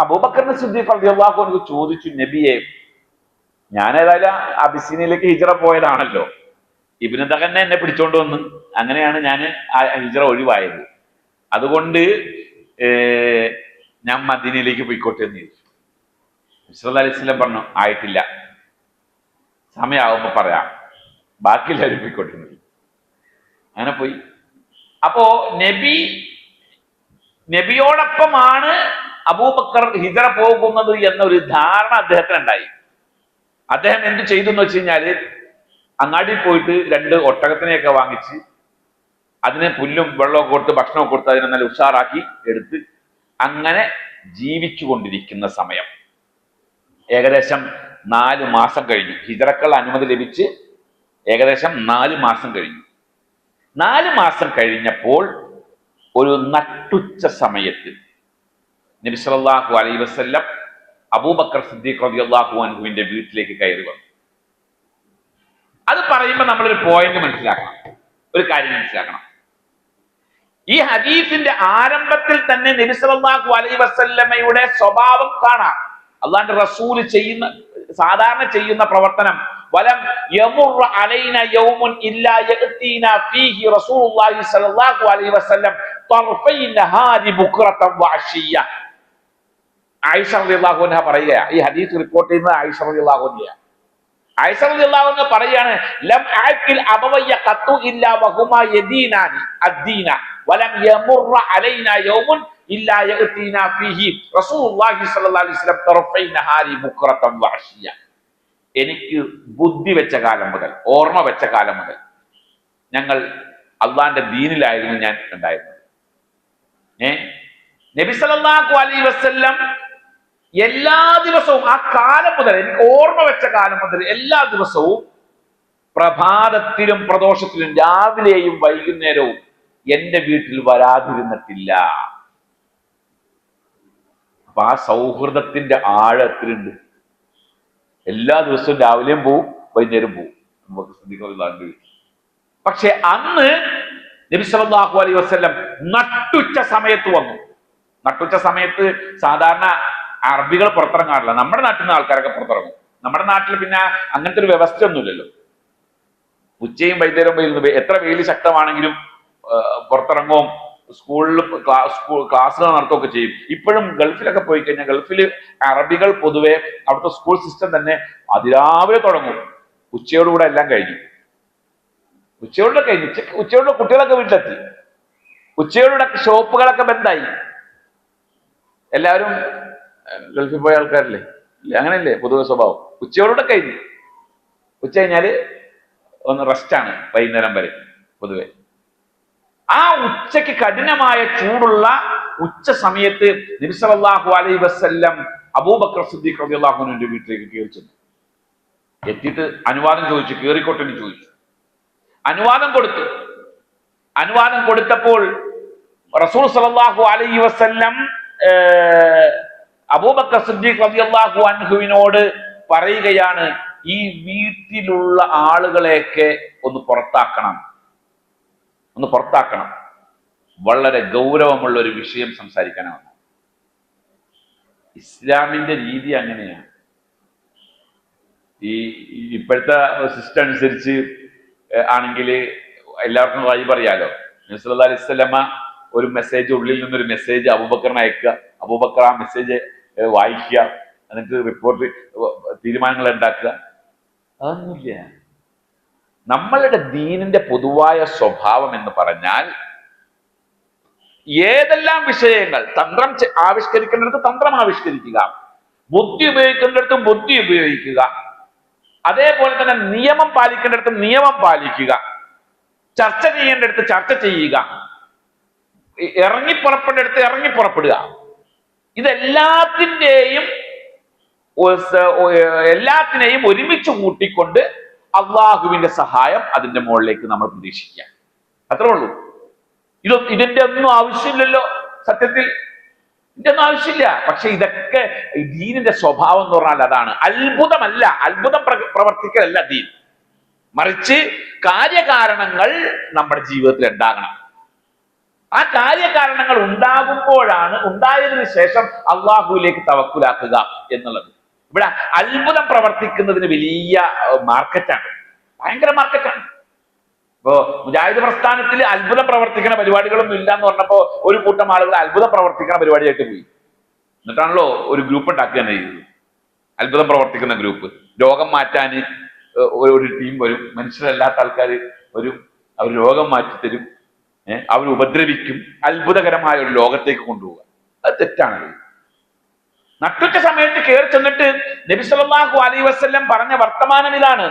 അബൂബക്കർ സിദ്ദീഖ് റളിയല്ലാഹു അൻഹു ചോദിച്ചു, നബിയെ, ഞാൻ ഏതായാലും അബിസീനയിലേക്ക് ഹിജ്റ പോയതാണല്ലോ, ഇബ്നു ദഗന്ന എന്നെ പിടിച്ചോണ്ട് വന്നു, അങ്ങനെയാണ് ഞാൻ ആ ഹിജ്റ ഒഴിവായത്. അതുകൊണ്ട് ഞാൻ മദീനയിലേക്ക് പോയിക്കോട്ടെ എന്ന് ചോദിച്ചു. നബി സല്ലല്ലാഹു അലൈഹി വസല്ലം പറഞ്ഞു, ആയിട്ടില്ല, സമയമാകുമ്പോ പറയാം, ബാക്കിയെല്ലാവരും പോയിക്കോട്ടെ. അങ്ങനെ പോയി. അപ്പോ നബി നബിയോടൊപ്പമാണ് അബൂബക്കർ ഹിജറ പോകുന്നത് എന്നൊരു ധാരണ അദ്ദേഹത്തിനുണ്ടായി. അദ്ദേഹം എന്ത് ചെയ്തു എന്ന് വെച്ച് കഴിഞ്ഞാല്, അങ്ങാടിയിൽ പോയിട്ട് 2 ഒട്ടകത്തിനെയൊക്കെ വാങ്ങിച്ച് അതിന് പുല്ലും വെള്ളമൊക്കെ കൊടുത്ത് ഭക്ഷണമൊക്കെ കൊടുത്ത് അതിനെ നല്ല ഉഷാറാക്കി എടുത്ത് അങ്ങനെ ജീവിച്ചു കൊണ്ടിരിക്കുന്ന സമയം ഏകദേശം 4 മാസം കഴിഞ്ഞു. ഹിജറക്കുള്ള അനുമതി ലഭിച്ച് ഏകദേശം 4 മാസം കഴിഞ്ഞു. 4 മാസം കഴിഞ്ഞപ്പോൾ ഒരു നട്ടുച്ച സമയത്ത് നബി സല്ലല്ലാഹു അലൈഹി വസല്ലം അബൂബക്കർ സിദ്ദീഖ് റളിയല്ലാഹു അൻഹുവിന്റെ വീട്ടിലേക്ക് കയറി വന്നു. അത് പറയുമ്പോൾ നമ്മളൊരു പോയിന്റ് മനസ്സിലാക്കണം, ഒരു കാര്യം മനസ്സിലാക്കണം. ഈ ഹദീസിന്റെ ആരംഭത്തിൽ തന്നെ നബി സല്ലല്ലാഹു അലൈഹി വസല്ലമയുടെ സ്വഭാവം കാണാം. അള്ളാന്റെ റസൂല് സാധാരണ ചെയ്യുന്ന പ്രവർത്തനം, വലം യമുറ അലൈന യൗമുൻ ഇല്ലാ യഅതീനാ ഫീഹി റസൂലുള്ളാഹി സ്വല്ലല്ലാഹു അലൈഹി വസല്ലം തർഫൈ നഹാരി ബുക്റതൻ വഅശിയ്യ. ആയിഷ റളിയല്ലാഹു അൻഹ പറയുകയാണ്, ഈ ഹദീസ് റിപ്പോർട്ട് ചെയ്യുന്നത് ആയിഷ റളിയല്ലാഹു അൻഹയാണ്. ആയിഷ റളിയല്ലാഹു അൻഹ പറയാണ്, ലം അഅകിൽ അബവയ്യ ഖത്തു ഇല്ലാ വഹുമാ യദീനാനി അദ്ദീന വലം യമുറ അലൈനാ യൗമുൻ ഇല്ലാ യഅതീനാ ഫീഹി റസൂലുള്ളാഹി സ്വല്ലല്ലാഹു അലൈഹി വസല്ലം തർഫൈ നഹാരി ബുക്റതൻ വഅശിയ്യ. എനിക്ക് ബുദ്ധി വെച്ച കാലം മുതൽ, ഓർമ്മ വെച്ച കാലം മുതൽ ഞങ്ങൾ അള്ളാന്റെ ദീനിലായിരുന്നു ഞാൻ ഉണ്ടായിരുന്നത്. നബി സല്ലല്ലാഹു അലൈഹി വസല്ലം എല്ലാ ദിവസവും, ആ കാലം മുതൽ, എനിക്ക് ഓർമ്മ വെച്ച കാലം മുതൽ എല്ലാ ദിവസവും പ്രഭാതത്തിലും പ്രദോഷത്തിലും രാവിലെയും വൈകുന്നേരവും എന്റെ വീട്ടിൽ വരാതിരുന്നിട്ടില്ല. അപ്പൊ ആ സൗഹൃദത്തിന്റെ ആഴത്തിലുണ്ട്. എല്ലാ ദിവസവും രാവിലെയും പോവും വൈകുന്നേരം പോവും. പക്ഷെ അന്ന് നബി സല്ലല്ലാഹു അലൈഹി വസല്ലം നട്ടുച്ച സമയത്ത് വന്നു. നട്ടുച്ച സമയത്ത് സാധാരണ അറബികൾ പുറത്തിറങ്ങാറില്ല. നമ്മുടെ നാട്ടിൽ നിന്ന് ആൾക്കാരൊക്കെ പുറത്തിറങ്ങും. നമ്മുടെ നാട്ടിൽ പിന്നെ അങ്ങനത്തെ ഒരു വ്യവസ്ഥ ഒന്നുമില്ലല്ലോ. ഉച്ചയും വൈകുന്നേരം എത്ര വെയിൽ ശക്തമാണെങ്കിലും പുറത്തിറങ്ങും, സ്കൂളിൽ ക്ലാസ്സുകൾ നടത്തുകയൊക്കെ ചെയ്യും. ഇപ്പോഴും ഗൾഫിലൊക്കെ പോയി കഴിഞ്ഞാൽ ഗൾഫിൽ അറബികൾ പൊതുവെ അവിടുത്തെ സ്കൂൾ സിസ്റ്റം തന്നെ അതിരാവിലെ തുടങ്ങും, ഉച്ചയോടുകൂടെ എല്ലാം കഴിഞ്ഞു. ഉച്ചയോടെ കഴിഞ്ഞു, ഉച്ചയോടെ കുട്ടികളൊക്കെ വീട്ടിലെത്തി, ഉച്ചയോടെ ഷോപ്പുകളൊക്കെ ബന്ധായി. എല്ലാവരും ഗൾഫിൽ പോയ ആൾക്കാരല്ലേ, അങ്ങനെയല്ലേ പൊതുവെ സ്വഭാവം. ഉച്ചയോടെ കഴിഞ്ഞു. ഉച്ച കഴിഞ്ഞാല് ഒന്ന് റെസ്റ്റാണ് വൈകുന്നേരം വരെ പൊതുവെ. ആ ഉച്ചയ്ക്ക് കഠിനമായ ചൂടുള്ള ഉച്ച സമയത്ത് നബി സല്ലല്ലാഹു അലൈഹി വസല്ലം അബൂബക്കർ സിദ്ദീഖ് റളിയല്ലാഹു അൻഹുവിന്റെ വീട്ടിലേക്ക് കയറി ചെന്നു. എത്തിയിട്ട് അനുവാദം ചോദിച്ചു, കയറിക്കോട്ടെ എന്ന് ചോദിച്ചു. അനുവാദം കൊടുത്തു. അനുവാദം കൊടുത്തപ്പോൾ റസൂൽ സല്ലല്ലാഹു അലൈഹി വസല്ലം അബൂബക്കർ സിദ്ദീഖ് റളിയല്ലാഹു അൻഹുവിനോട് പറയുകയാണ്, ഈ വീട്ടിലുള്ള ആളുകളെയൊക്കെ ഒന്ന് പുറത്താക്കണം, ഒന്ന് പുറത്താക്കണം. വളരെ ഗൗരവമുള്ള ഒരു വിഷയം സംസാരിക്കാനാണ്. ഇസ്ലാമിന്റെ രീതി അങ്ങനെയാണ്. ഇപ്പോഴത്തെ സിസ്റ്റം അനുസരിച്ച് ആണെങ്കിൽ എല്ലാവർക്കും വഴി പറയാലോ. നബി സല്ലല്ലാഹു അലൈഹി വസല്ലമ ഒരു മെസ്സേജ്, ഉള്ളിൽ നിന്നൊരു മെസ്സേജ് അബൂബക്കറിന് അയക്കുക, അബൂബക്കർ ആ മെസ്സേജ് വായിക്കുക, എന്നിട്ട് റിപ്പോർട്ട് തീരുമാനങ്ങൾ ഉണ്ടാക്കുക. അതൊന്നുമില്ല. നമ്മളുടെ ദീനിന്റെ പൊതുവായ സ്വഭാവം എന്ന് പറഞ്ഞാൽ ഏതെല്ലാം വിഷയങ്ങൾ തന്ത്രം ആവിഷ്കരിക്കേണ്ടിടത്ത് തന്ത്രം ആവിഷ്കരിക്കുക, ബുദ്ധി ഉപയോഗിക്കേണ്ടിടത്ത് ബുദ്ധി ഉപയോഗിക്കുക, അതേപോലെ തന്നെ നിയമം പാലിക്കേണ്ടിടത്ത് നിയമം പാലിക്കുക, ചർച്ച ചെയ്യേണ്ടിടത്ത് ചർച്ച ചെയ്യുക, ഇറങ്ങിപ്പുറപ്പെടേണ്ടടുത്ത് ഇറങ്ങിപ്പുറപ്പെടുക. എല്ലാത്തിനെയും ഒരുമിച്ച് കൂട്ടിക്കൊണ്ട് അള്ളാഹുവിന്റെ സഹായം അതിന്റെ മുകളിലേക്ക് നമ്മൾ പ്രതീക്ഷിക്കുക. അത്രേ ഉള്ളൂ. ഇതിന്റെ ഒന്നും ആവശ്യമില്ലല്ലോ. സത്യത്തിൽ ഇതിന്റെ ഒന്നും ആവശ്യമില്ല. പക്ഷെ ഇതൊക്കെ ദീനിന്റെ സ്വഭാവം എന്ന് പറഞ്ഞാൽ അതാണ്. അത്ഭുതമല്ല, അത്ഭുതം പ്രവർത്തിക്കലല്ല ദീൻ, മറിച്ച് കാര്യകാരണങ്ങൾ നമ്മുടെ ജീവിതത്തിൽ ഉണ്ടാകണം. ആ കാര്യകാരണങ്ങൾ ഉണ്ടാകുമ്പോഴാണ്, ഉണ്ടായതിനു ശേഷം അള്ളാഹുവിലേക്ക് തവക്കുലാക്കുക എന്നുള്ളത്. ഇവിടെ അത്ഭുതം പ്രവർത്തിക്കുന്നതിന് വലിയ മാർക്കറ്റാണ്, ഭയങ്കര മാർക്കറ്റാണ്. ഇപ്പോ മുജാഹിദ് പ്രസ്ഥാനത്തിൽ അത്ഭുതം പ്രവർത്തിക്കുന്ന പരിപാടികളൊന്നും ഇല്ല എന്ന് പറഞ്ഞപ്പോ ഒരു കൂട്ടം ആളുകൾ അത്ഭുതം പ്രവർത്തിക്കുന്ന പരിപാടിയായിട്ട് പോയി. എന്നിട്ടാണല്ലോ ഒരു ഗ്രൂപ്പ് ഉണ്ടാക്കുക തന്നെ ചെയ്തത്, അത്ഭുതം പ്രവർത്തിക്കുന്ന ഗ്രൂപ്പ്. രോഗം മാറ്റാൻ ഒരു ടീം വരും, മനുഷ്യരല്ലാത്ത ആൾക്കാർ വരും, അവർ രോഗം മാറ്റിത്തരും. അവർ ഉപദ്രവിക്കും, അത്ഭുതകരമായ ഒരു ലോകത്തേക്ക് കൊണ്ടുപോവുക. അത് തെറ്റാണ്. നട്ടുച്ച സമയത്ത് കയറി ചെന്നിട്ട് നബി സല്ലല്ലാഹു അലൈഹി വസല്ലം പറഞ്ഞ വർത്തമാനം ഇതാണ്: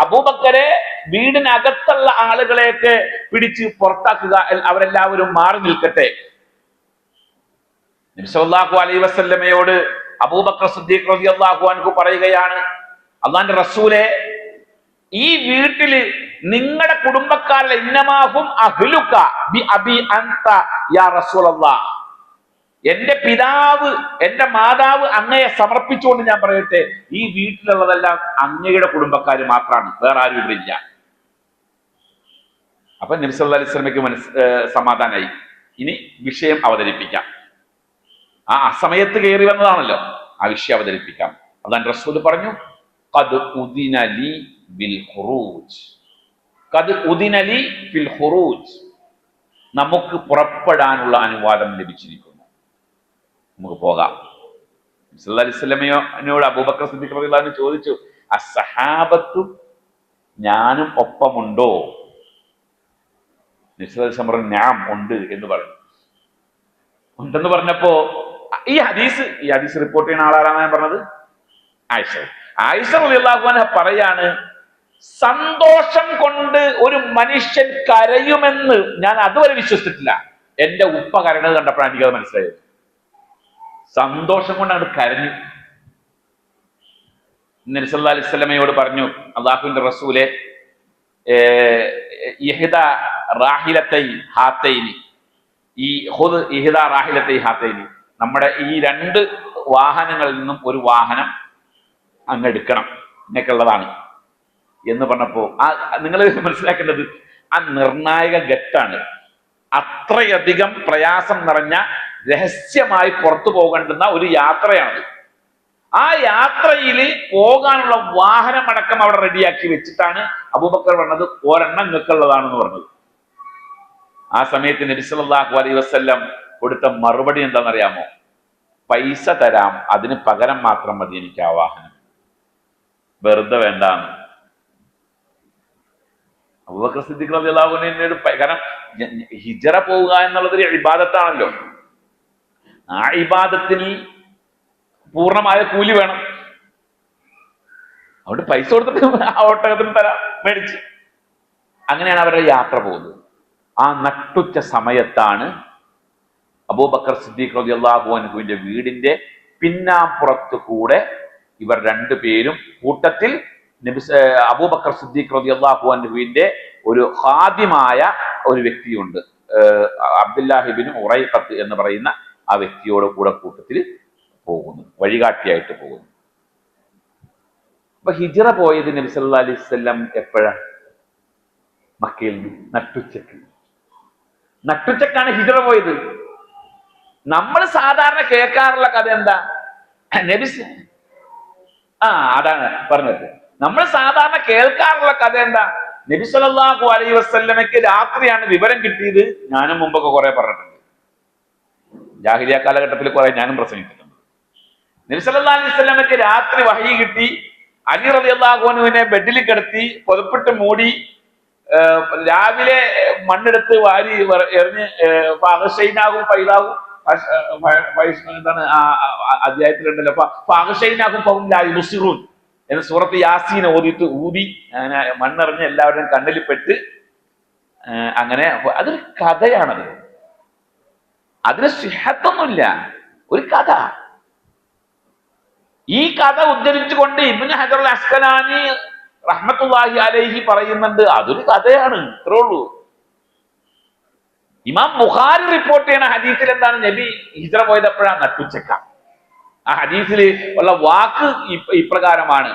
അബൂബക്കരെ വീടിനകത്തുള്ള ആളുകളെയൊക്കെ പിടിച്ച് പുറത്താക്കുക, അവരെല്ലാവരും മാറി നിൽക്കട്ടെ. നബി സല്ലല്ലാഹു അലൈഹി വസല്ലമയോട് അബൂബക്കർ സിദ്ദീഖ് റളിയല്ലാഹു അൻഹു പറയുകയാണ്: അല്ലാഹുവിന്റെ റസൂലെ, ഈ വീട്ടില് നിങ്ങളുടെ കുടുംബക്കാരിൽ ഇന്നമാഹും അഹ്ലുക ബി അബി അൻത യാ റസൂലല്ലാഹ്, എന്റെ പിതാവ്, എന്റെ മാതാവ് അങ്ങയെ സമർപ്പിച്ചുകൊണ്ട് ഞാൻ പറയട്ടെ, ഈ വീട്ടിലുള്ളതെല്ലാം അങ്ങയുടെ കുടുംബക്കാർ മാത്രമാണ്, വേറെ ആരും ഇവിടെ ഇല്ല. അപ്പൊ നബി സല്ലല്ലാഹു അലൈഹി വസല്ലമയ്ക്ക് സമാധാനായി. ഇനി വിഷയം അവതരിപ്പിക്കാം. ആ സമയത്ത് കയറി വന്നതാണല്ലോ, ആ വിഷയം അവതരിപ്പിക്കാം. അതാണ് റസൂൽ പറഞ്ഞു: ഖദ് ഉദിന ലി ബിൽ ഖുറൂജ്, ഖദ് ഉദിന ലി ഫിൽ ഖുറൂജ്, നമുക്ക് പുറപ്പെടാനുള്ള അനുവാദം ലഭിച്ചിരിക്കുന്നു, നമുക്ക് പോകാം. സല്ലല്ലാഹു അലൈഹി വസല്ലമയോട് അബൂബക്കർ സിദ്ദീഖ് റളിയല്ലാഹു അൻഹു ചോദിച്ചു: അസ്സഹാബത്തു, ഞാനും ഒപ്പമുണ്ടോ? നബി സല്ലല്ലാഹു അലൈഹി വസല്ലം പറഞ്ഞു: ഞാൻ ഉണ്ട് എന്ന് പറഞ്ഞു. ഉണ്ടെന്ന് പറഞ്ഞപ്പോ ഈ ഹദീസ് റിപ്പോർട്ട് ചെയ്യുന്ന ആളാരാണ് ഞാൻ പറഞ്ഞത്? ആയിഷ റളിയല്ലാഹു അൻഹ പറയാണ്: സന്തോഷം കൊണ്ട് ഒരു മനുഷ്യൻ കരയുമെന്ന് ഞാൻ അതുവരെ വിശ്വസിച്ചിട്ടില്ല. എന്റെ ഉപ്പ കരയുന്നത് കണ്ടപ്പോഴാണ് എനിക്കത് മനസ്സിലായത്. സന്തോഷം കൊണ്ട് അങ്ങോട്ട് കരഞ്ഞു. നബി സല്ലല്ലാഹു അലൈഹി വസല്ലമയോട് പറഞ്ഞു: അല്ലാഹുവിന്റെ റസൂലെ, ഇഹ്ദാ റാഹിലത്തൈ ഹാത്തൈനി, ഈ ഖുദ് ഇഹ്ദാ റാഹിലത്തൈ ഹാത്തൈനി, നമ്മുടെ ഈ രണ്ട് വാഹനങ്ങളിൽ നിന്നും ഒരു വാഹനം അങ്ങ് എടുക്കണം, എന്നൊക്കെയുള്ളതാണ് എന്ന് പറഞ്ഞപ്പോ നിങ്ങൾ മനസ്സിലാക്കേണ്ടത് ആ നിർണായക ഘട്ടാണ്. അത്രയധികം പ്രയാസം നിറഞ്ഞ, രഹസ്യമായി പുറത്തു പോകേണ്ടുന്ന ഒരു യാത്രയാണത്. ആ യാത്രയിൽ പോകാനുള്ള വാഹനമടക്കം അവിടെ റെഡിയാക്കി വെച്ചിട്ടാണ് അബൂബക്കർ പറഞ്ഞത് ഒരെണ്ണം നിൽക്കുള്ളതാണെന്ന് പറഞ്ഞത്. ആ സമയത്ത് നബി സല്ലല്ലാഹു അലൈഹി വസല്ലം കൊടുത്ത മറുപടി എന്താണെന്നറിയാമോ? പൈസ തരാം, അതിന് പകരം മാത്രം മതി എനിക്ക് ആ വാഹനം, വെറുതെ വേണ്ടാന്ന്. അബൂബക്കർ സിദ്ദീഖ് റളിയല്ലാഹു അൻഹുവിനോട്, കാരണം ഹിജറ പോവുക എന്നുള്ളതൊരു ഇബാദത്താണല്ലോ. ആ ഇബാദത്തിന് പൂർണ്ണമായ കൂലി വേണം. അതുകൊണ്ട് പൈസ കൊടുത്തിട്ട് ആ ഒട്ടകത്തിന് തരാം മേടിച്ച്. അങ്ങനെയാണ് അവരുടെ യാത്ര പോകുന്നത്. ആ നട്ടുച്ച സമയത്താണ് അബൂബക്കർ സിദ്ദീഖ് റളിയല്ലാഹു അൻഹുവിന്റെ വീടിന്റെ പിന്നാമ്പുറത്ത് കൂടെ ഇവർ രണ്ടുപേരും, കൂട്ടത്തിൽ അബൂബക്കർ സിദ്ദീഖ് റളിയല്ലാഹു അൻഹുവിന്റെ ഒരു ഖാദിമായ ഒരു വ്യക്തിയുണ്ട്, അബ്ദുല്ലാഹ് ഇബ്നു ഉറൈഖത്ത് എന്ന് പറയുന്ന ആ വ്യക്തിയോട് കൂടെ കൂട്ടത്തിൽ പോകുന്നു, വഴികാട്ടിയായിട്ട് പോകുന്നു. അപ്പൊ ഹിജ്റ പോയത് നബി സല്ലല്ലാഹു അലൈഹി വസല്ലം എപ്പോഴാ? മക്കയിൽ നിന്ന് നട്ടുച്ചക്കാണ് ഹിജ്റ പോയത്. നമ്മൾ സാധാരണ കേൾക്കാറുള്ള കഥ എന്താ? അതാണ് പറഞ്ഞത്. നമ്മൾ സാധാരണ കേൾക്കാറുള്ള കഥ എന്താ? നബി സല്ലല്ലാഹു അലൈഹി വസല്ലമയ്ക്ക് രാത്രിയാണ് വിവരം കിട്ടിയത്. ഞാനും മുമ്പൊക്കെ കുറെ പറഞ്ഞിട്ടുണ്ട്, ജാഹിലിയ കാലഘട്ടത്തിൽ കുറെ ഞാനും പ്രസംഗിച്ചിട്ടുണ്ട്. നബി സല്ലല്ലാഹു അലൈഹി വസല്ലമയ്ക്ക് രാത്രി വഹയി കിട്ടി. അലി റളിയല്ലാഹു അൻഹുവിനെ ബെഡിൽ കിടത്തി പുതപ്പിട്ട് മൂടി, രാവിലെ മണ്ണെടുത്ത് വാരി എറിഞ്ഞ് ഫാഗശൈനാകും ഫൈലാകും, എന്താണ് അധ്യായത്തിലുണ്ടല്ലോ, ഫാഗശൈനാകും ഫഹും ലാ യുബ്സിറൂൻ എന്ന് സൂറത്ത് യാസീൻ ഓതിയിട്ട് ഊതി അങ്ങനെ മണ്ണെറിഞ്ഞ് എല്ലാവരുടെയും കണ്ണിൽ പെട്ട്, അങ്ങനെ അതൊരു കഥയാണത്. അതിന് സിഹത്തൊന്നുമില്ല, ഒരു കഥ. ഈ കഥ ഉദ്ധരിച്ചുകൊണ്ട് ഇബ്നു ഹജർ അൽ അസ്കലാനി റഹ്മത്തുള്ളാഹി അലൈഹി പറയുന്നുണ്ട്, അതൊരു കഥയാണ്, ഇത്രേ ഉള്ളൂ. ഇമാം ബുഖാരി റിപ്പോർട്ട് ചെയ്യുന്ന ഹദീസിൽ എന്താണ്? നബി ഹിജ്റ പോയത് എപ്പോഴാണ്? നട്ടുച്ചക്ക. ആ ഹദീസിൽ ഉള്ള വാക്ക് ഇപ്രകാരമാണ്.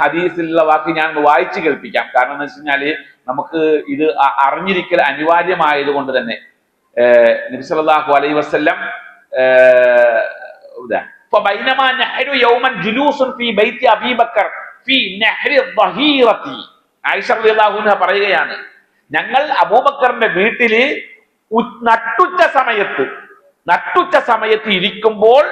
ഹദീസിലുള്ള വാക്ക് ഞാൻ വായിച്ചു കേൾപ്പിക്കാം. കാരണം എന്ന് വെച്ച് കഴിഞ്ഞാല് നമുക്ക് ഇത് അറിഞ്ഞിരിക്കൽ അനിവാര്യമായത് കൊണ്ട് തന്നെ. നബി സല്ലല്ലാഹു അലൈഹി വസല്ലം فبينما نحن يوما جلوس في بيت أبي بكر في نهر الظهيرة. ആയിഷ റളിയല്ലാഹു അൻഹ പറയുകയാണ്, ഞങ്ങൾ അബൂബക്കറിന്റെ വീട്ടില് നട്ടുച്ച സമയത്ത് ഇരിക്കുമ്പോൾ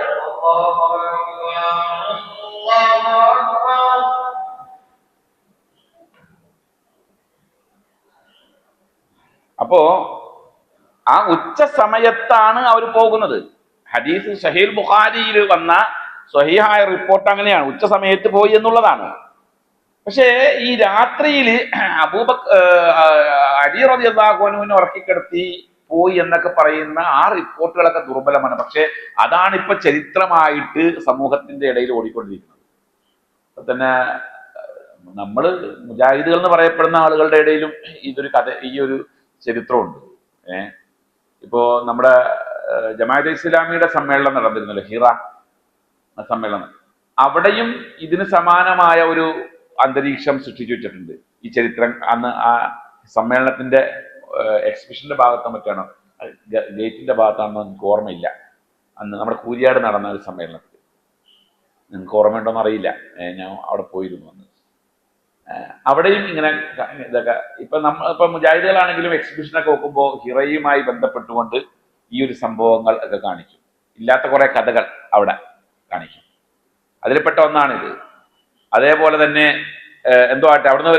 അപ്പോ ആ ഉച്ച സമയത്താണ് അവർ പോകുന്നത്. ഹദീസ് സഹീൽ ബുഖാരിയിൽ വന്ന സ്വഹീഹായ റിപ്പോർട്ട് അങ്ങനെയാണ്, ഉച്ച സമയത്ത് പോയി എന്നുള്ളതാണ്. പക്ഷേ ഈ രാത്രിയിൽ അലി റളിയല്ലാഹു അൻഹുവിനെ ഉറക്കിക്കിടത്തി പോയി എന്നൊക്കെ പറയുന്ന ആ റിപ്പോർട്ടുകളൊക്കെ ദുർബലമാണ്. പക്ഷെ അതാണ് ഇപ്പൊ ചരിത്രമായിട്ട് സമൂഹത്തിന്റെ ഇടയിൽ ഓടിക്കൊണ്ടിരിക്കുന്നത്. അപ്പൊ തന്നെ നമ്മള് മുജാഹിദുകൾ എന്ന് പറയപ്പെടുന്ന ആളുകളുടെ ഇടയിലും ഇതൊരു കഥ, ഈ ഒരു ചരിത്രമുണ്ട്. ഇപ്പോ നമ്മുടെ ജമാഅത്തെ ഇസ്ലാമിയുടെ സമ്മേളനം നടന്നിരുന്നല്ലോ, ഹിറ സമ്മേളനം, അവിടെയും ഇതിന് സമാനമായ ഒരു അന്തരീക്ഷം സൃഷ്ടിച്ചു വെച്ചിട്ടുണ്ട്. ഈ ചരിത്രം അന്ന് ആ സമ്മേളനത്തിന്റെ എക്സിബിഷന്റെ ഭാഗത്തോ മറ്റാണോ, ഗേറ്റിന്റെ ഭാഗത്താണെന്നോ എനിക്ക് ഓർമ്മയില്ല. അന്ന് നമ്മുടെ കൂരിയാട് നടന്ന ഒരു സമ്മേളനത്തിൽ, നിങ്ങൾക്ക് ഓർമ്മയുണ്ടോന്ന് അറിയില്ല, ഞാൻ അവിടെ പോയിരുന്നു അന്ന്. അവിടെയും ഇങ്ങനെ ഇതൊക്കെ ഇപ്പൊ മുജാഹിദുകളാണെങ്കിലും എക്സിബിഷനൊക്കെ നോക്കുമ്പോൾ ഹിറയുമായി ബന്ധപ്പെട്ടുകൊണ്ട് ഈ ഒരു സംഭവങ്ങൾ ഒക്കെ കാണിക്കും. ഇല്ലാത്ത കുറെ കഥകൾ അവിടെ കാണിക്കും. അതിൽപ്പെട്ട ഒന്നാണിത്. അതേപോലെ തന്നെ എന്തോ ആട്ടെ, അവിടുന്ന്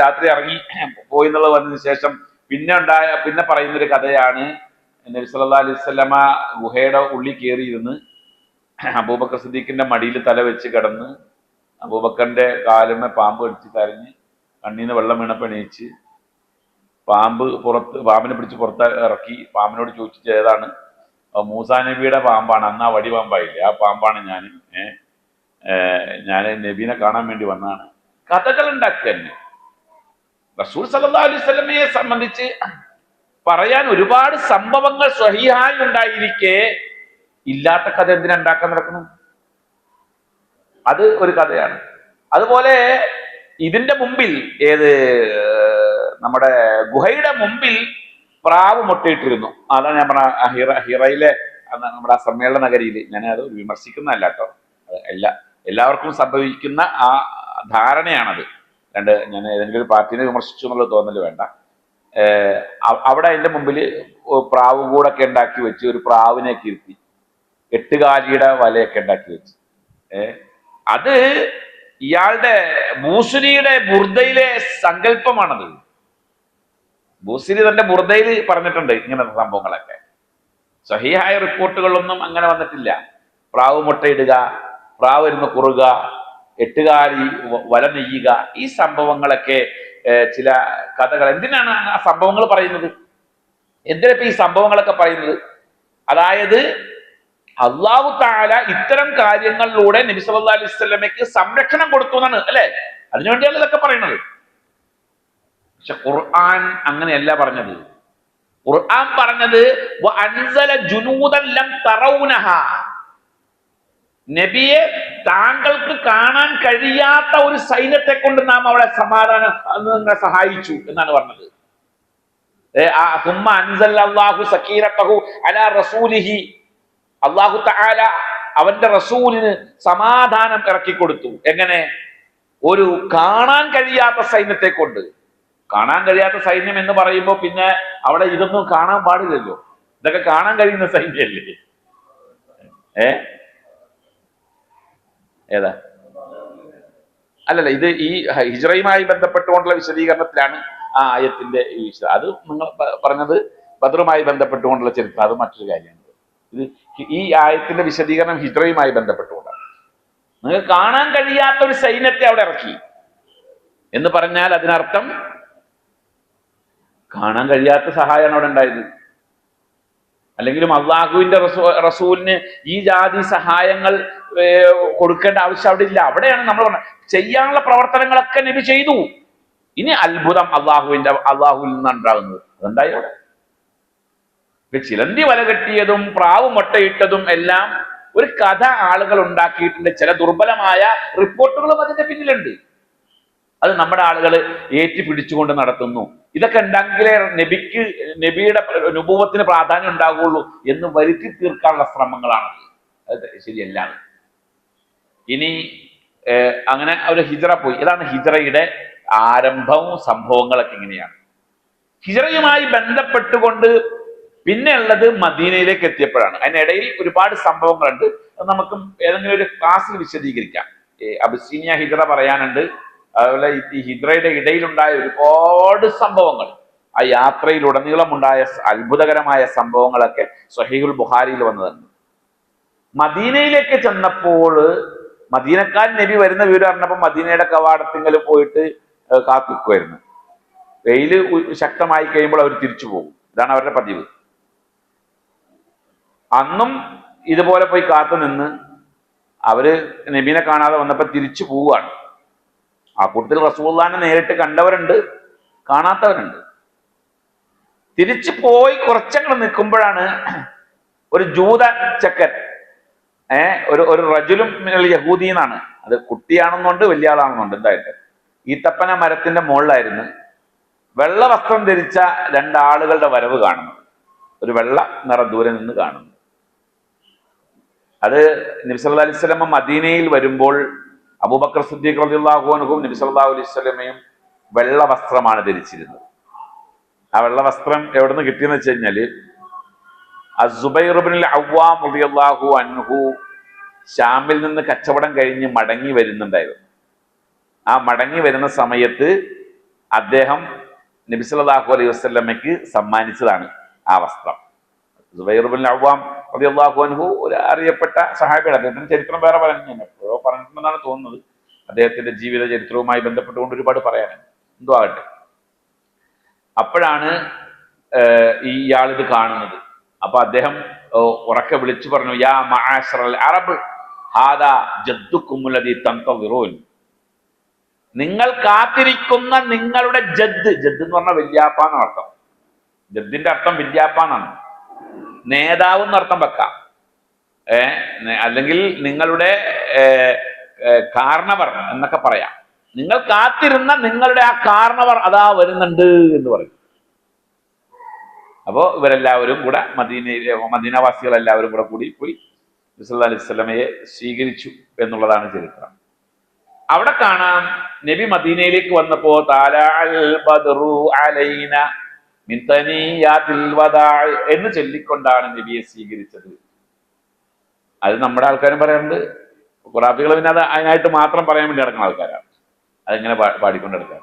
രാത്രി ഇറങ്ങി പോയി എന്നുള്ളത് വന്നതിന് ശേഷം പിന്നെ പറയുന്നൊരു കഥയാണ്, നബി സല്ലല്ലാഹു അലൈഹി വസല്ലമ ഗുഹയുടെ ഉള്ളിൽ കയറിയിരുന്ന് അബൂബക്കർ സിദ്ദീഖിന്റെ മടിയിൽ തല വെച്ച് കിടന്ന് അബൂബക്കറിന്റെ കാലുമേ പാമ്പ് കടിച്ച് കരഞ്ഞ് കണ്ണീന്ന് വെള്ളം വീണപ്പോൾ എണീച്ച് പാമ്പിനെ പിടിച്ച് പുറത്ത് ഇറക്കി പാമ്പിനോട് ചോദിച്ചിട്ട് ഏതാണ്, മൂസാ നബിയുടെ പാമ്പാണ്, അന്ന് ആ വടി പാമ്പായില്ലേ, ആ പാമ്പാണ് ഞാൻ നബീനെ കാണാൻ വേണ്ടി വന്നതാണ്. കഥകൾ ഉണ്ടാക്കുക തന്നെ. റസൂൽ സല്ലല്ലാഹു അലൈഹി വസല്ലമയെ സംബന്ധിച്ച് പറയാൻ ഒരുപാട് സംഭവങ്ങൾ സ്വഹീഹായി ഉണ്ടായിരിക്കെ ഇല്ലാത്ത കഥ എന്തിനാ ഉണ്ടാക്കാൻ നടക്കണം? അത് ഒരു കഥയാണ്. അതുപോലെ ഇതിന്റെ മുമ്പിൽ നമ്മുടെ ഗുഹയുടെ മുമ്പിൽ പ്രാവ് മുട്ടയിട്ടിരുന്നു. അതാണ് ഞാൻ പറഞ്ഞ ഹിറയിലെ നമ്മുടെ ആ സമ്മേളന നഗരിയിൽ. ഞാൻ അത് വിമർശിക്കുന്നതല്ല കേട്ടോ, എല്ലാവർക്കും സംഭവിക്കുന്ന ആ ധാരണയാണത്. ഞാൻ ഏതെങ്കിലും ഒരു പാർട്ടിനെ വിമർശിച്ചു എന്നുള്ളത് തോന്നല് വേണ്ട. അവിടെ അതിന്റെ മുമ്പിൽ പ്രാവ് കൂടൊക്കെ ഉണ്ടാക്കി വെച്ച്, ഒരു പ്രാവിനെ കീർത്തി 8 കാലിയുടെ വലയൊക്കെ ഉണ്ടാക്കി വെച്ച്. അത് ഇയാളുടെ ബൂസരിയുടെ ബുർദയിലെ സങ്കല്പമാണത്. ബൂസരി തന്റെ ബുർദയിൽ പറഞ്ഞിട്ടുണ്ട് ഇങ്ങനത്തെ സംഭവങ്ങളൊക്കെ. സഹീഹായ റിപ്പോർട്ടുകളൊന്നും അങ്ങനെ വന്നിട്ടില്ല. പ്രാവ് മുട്ടയിടുക, പ്രാവ് ഇരുന്ന് കുറുക, 8 കാലി വല നെയ്യുക, ഈ സംഭവങ്ങളൊക്കെ ചില കഥകൾ. എന്തിനാണ് ആ സംഭവങ്ങൾ പറയുന്നത്? എന്തിനാ ഈ സംഭവങ്ങളൊക്കെ പറയുന്നത്? അതായത് അല്ലാഹു തആല ഇത്തരം കാര്യങ്ങളിലൂടെ നബി സല്ലല്ലാഹു അലൈഹി വസല്ലമയ്ക്ക് സംരക്ഷണം കൊടുത്തു എന്നാണ്, അല്ലെ? അതിനുവേണ്ടിയാണ് ഇതൊക്കെ പറയുന്നത്. പക്ഷെ ഖുർആൻ അങ്ങനെയല്ല പറഞ്ഞത്. ഖുർആൻ പറഞ്ഞത് വഅൻസല ജുനൂദൻ ലം തറൗനഹാ, നബിയെ താങ്കൾക്ക് കാണാൻ കഴിയാത്ത ഒരു സൈന്യത്തെ കൊണ്ട് നാം അവളെ സഹായിച്ചു എന്നാണ് പറഞ്ഞത്. അല്ലാഹു തആല അവന്റെ റസൂലിന് സമാധാനം ഇറക്കി കൊടുത്തു. എങ്ങനെ? ഒരു കാണാൻ കഴിയാത്ത സൈന്യത്തെ കൊണ്ട്. കാണാൻ കഴിയാത്ത സൈന്യം എന്ന് പറയുമ്പോൾ പിന്നെ അവിടെ ഇതൊന്നും കാണാൻ പാടില്ലല്ലോ, ഇതൊക്കെ കാണാൻ കഴിയുന്ന സൈന്യല്ലേ? ഏതാ? അല്ലല്ല, ഇത് ഈ ഹിജ്റയുമായി ബന്ധപ്പെട്ടുകൊണ്ടുള്ള വിശദീകരണത്തിലാണ് ആ ആയത്തിന്റെ ഈ അത് നിങ്ങൾ പറഞ്ഞത് ബദറുമായി ബന്ധപ്പെട്ടുകൊണ്ടുള്ള ചരിത്രം, അത് മറ്റൊരു കാര്യമാണ്. ഇത് ഈ ആയത്തിന്റെ വിശദീകരണം ഹിജ്റയുമായി ബന്ധപ്പെട്ടുകൊണ്ടാണ്. നിങ്ങൾക്ക് കാണാൻ കഴിയാത്ത ഒരു സൈന്യത്തെ അവിടെ ഇറക്കി എന്ന് പറഞ്ഞാൽ അതിനർത്ഥം കാണാൻ കഴിയാത്ത സഹായമാണ് അവിടെ ഉണ്ടായത്. അല്ലെങ്കിലും അള്ളാഹുവിന്റെ റസൂലിന് ഈ ജാതി സഹായങ്ങൾ കൊടുക്കേണ്ട ആവശ്യം അവിടെ ഇല്ല. അവിടെയാണ് നമ്മൾ പറഞ്ഞത് ചെയ്യാനുള്ള പ്രവർത്തനങ്ങളൊക്കെ നബി ചെയ്തു. ഇനി അത്ഭുതം അള്ളാഹുവിൽ നിന്നാണ് ഉണ്ടാകുന്നത്. അതുണ്ടായി അവിടെ. ചിലന്തി വല കെട്ടിയതും പ്രാവ് മുട്ടയിട്ടതും എല്ലാം ഒരു കഥ ആളുകൾ ഉണ്ടാക്കിയിട്ടുണ്ട്. ചില ദുർബലമായ റിപ്പോർട്ടുകളും അതിന്റെ പിന്നിലുണ്ട്. അത് നമ്മുടെ ആളുകൾ ഏറ്റി പിടിച്ചുകൊണ്ട് നടത്തുന്നു. ഇതൊക്കെ ഉണ്ടെങ്കിലേ നബിയുടെ നുബുവത്തിന് പ്രാധാന്യം ഉണ്ടാകുള്ളൂ എന്ന് വരുത്തി തീർക്കാനുള്ള ശ്രമങ്ങളാണ്. അത് ശരിയല്ല. ഇനി അങ്ങനെ ഒരു ഹിജ്റ പോയി. ഇതാണ് ഹിജ്റയുടെ ആരംഭവും സംഭവങ്ങളൊക്കെ ഇങ്ങനെയാണ്. ഹിജ്റയുമായി ബന്ധപ്പെട്ടുകൊണ്ട് പിന്നെ ഉള്ളത് മദീനയിലേക്ക് എത്തിയപ്പോഴാണ്. അതിനിടയിൽ ഒരുപാട് സംഭവങ്ങളുണ്ട്. അത് നമുക്ക് ഏതെങ്കിലും ഒരു ക്ലാസ്സിൽ വിശദീകരിക്കാം. അബിസീനിയ ഹിജ്റ പറയാനുണ്ട്. അതുപോലെ ഈ ഹിജ്റയുടെ ഇടയിലുണ്ടായ ഒരുപാട് സംഭവങ്ങൾ, ആ യാത്രയിലുടനീളമുണ്ടായ അത്ഭുതകരമായ സംഭവങ്ങളൊക്കെ സ്വഹീഹുൽ ബുഖാരിയിൽ വന്നതാണ്. മദീനയിലേക്ക് ചെന്നപ്പോൾ മദീനക്കാർ നബി വരുന്ന വിവരം അറിഞ്ഞപ്പോൾ മദീനയുടെ കവാടത്തിങ്കൽ പോയിട്ട് കാത്തുക്കുമായിരുന്നു. വെയിൽ ശക്തമായി കഴിയുമ്പോൾ അവർ തിരിച്ചു പോകും. ഇതാണ് അവരുടെ പതിവ്. അന്നും ഇതുപോലെ പോയി കാത്തു നിന്ന് അവര് നബീനെ കാണാതെ വന്നപ്പോൾ തിരിച്ചു പോവുകയാണ്. ആ കൂട്ടത്തിൽ റസൂലുള്ളാഹിനെ നേരിട്ട് കണ്ടവരുണ്ട്, കാണാത്തവരുണ്ട്. തിരിച്ചു പോയി കുറച്ചങ്ങൾ നിൽക്കുമ്പോഴാണ് ഒരു ജൂത ചക്കൻ, ഒരു റജുലും യഹൂദി എന്നാണ്, അത് കുട്ടിയാണെന്നുണ്ട് വലിയ ആളാണെന്നുണ്ട്, എന്തായിട്ട് ഈത്തപ്പന മരത്തിന്റെ മുകളിലായിരുന്നു വെള്ള വസ്ത്രം ധരിച്ച രണ്ടാളുകളുടെ വരവ് കാണുന്നു. ഒരു വെള്ള നിറ ദൂരെ നിന്ന് കാണുന്നു. അത് നബി സല്ലല്ലാഹു അലൈഹി വസല്ലം മദീനയിൽ വരുമ്പോൾ അബൂബക്കർ സിദ്ദീഖ് റളിയല്ലാഹു അൻഹുവും നബി സല്ലല്ലാഹു അലൈഹി വസല്ലമയും വെള്ള വസ്ത്രമാണ് ധരിച്ചിരുന്നത്. ആ വെള്ള വസ്ത്രം എവിടെ നിന്ന് കിട്ടിയെന്ന് വെച്ച് കഴിഞ്ഞാല് അസ്സുബൈർ ഇബ്നുൽ അവ്വാം റളിയല്ലാഹു അൻഹു ഷാമിൽ നിന്ന് കച്ചവടം കഴിഞ്ഞ് മടങ്ങി വരുന്നുണ്ടായിരുന്നു. ആ മടങ്ങി വരുന്ന സമയത്ത് അദ്ദേഹം നബി സല്ലല്ലാഹു അലൈഹി വസല്ലമയ്ക്ക് സമ്മാനിച്ചതാണ് ആ വസ്ത്രം. സുബൈർ ഇബ്നുൽ അവ്വാം റളിയല്ലാഹു അൻഹു ഒരു അറിയപ്പെട്ട സഹാബിയാണ്. അദ്ദേഹത്തിന്റെ ചരിത്രം വേറെ എപ്പോഴോ പറഞ്ഞിട്ടുണ്ടെന്നാണ് തോന്നുന്നത്. അദ്ദേഹത്തിന്റെ ജീവിത ചരിത്രവുമായി ബന്ധപ്പെട്ടുകൊണ്ട് ഒരുപാട് പറയാനുണ്ട്. എന്തോ ആകട്ടെ, അപ്പോഴാണ് ഇയാൾ ഇത് കാണുന്നത്. അപ്പൊ അദ്ദേഹം ഉറക്കെ വിളിച്ചു പറഞ്ഞു, യാ മഅശറൽ അറബ് ഹാദാ ജദ്ദുകുമുല്ലദീ തന്തദിറൂൻ. നിങ്ങൾ കാത്തിരിക്കുന്ന നിങ്ങളുടെ ജദ് എന്ന് പറഞ്ഞാൽ വല്യാപ്പാന്ന് അർത്ഥം. ജദ്ദിന്റെ അർത്ഥം വല്യാപ്പാന്നാണ്. നേതാവ് എന്നർത്ഥം വെക്കാം. അല്ലെങ്കിൽ നിങ്ങളുടെ കാരണവർ എന്നൊക്കെ പറയാം. നിങ്ങൾ കാത്തിരുന്ന നിങ്ങളുടെ ആ കാരണവർ അതാ വരുന്നുണ്ട് എന്ന് പറയും. അപ്പോ ഇവരെല്ലാവരും കൂടെ മദീനവാസികളെല്ലാവരും കൂടെ കൂടി പോയി നബി സല്ലല്ലാഹു അലൈഹി വസല്ലമയെ സ്വീകരിച്ചു എന്നുള്ളതാണ് ചരിത്രം. അവിടെ കാണാം, നബി മദീനയിലേക്ക് വന്നപ്പോ താലഅൽ ബദ്റു അലൈന മിൻ തനിയാതിൽ വദാ എന്ന് ചൊല്ലിക്കൊണ്ടാണ് നബിയെ സ്വീകരിച്ചത്. അത് നമ്മുടെ ആൾക്കാരും പറയാറുണ്ട്. ഖുറാഫികൾ പിന്നെ അത് അതിനായിട്ട് മാത്രം പറയാൻ വേണ്ടി നടക്കുന്ന ആൾക്കാരാണ്. അതിങ്ങനെ പാടിക്കൊണ്ടെടുക്കാൻ.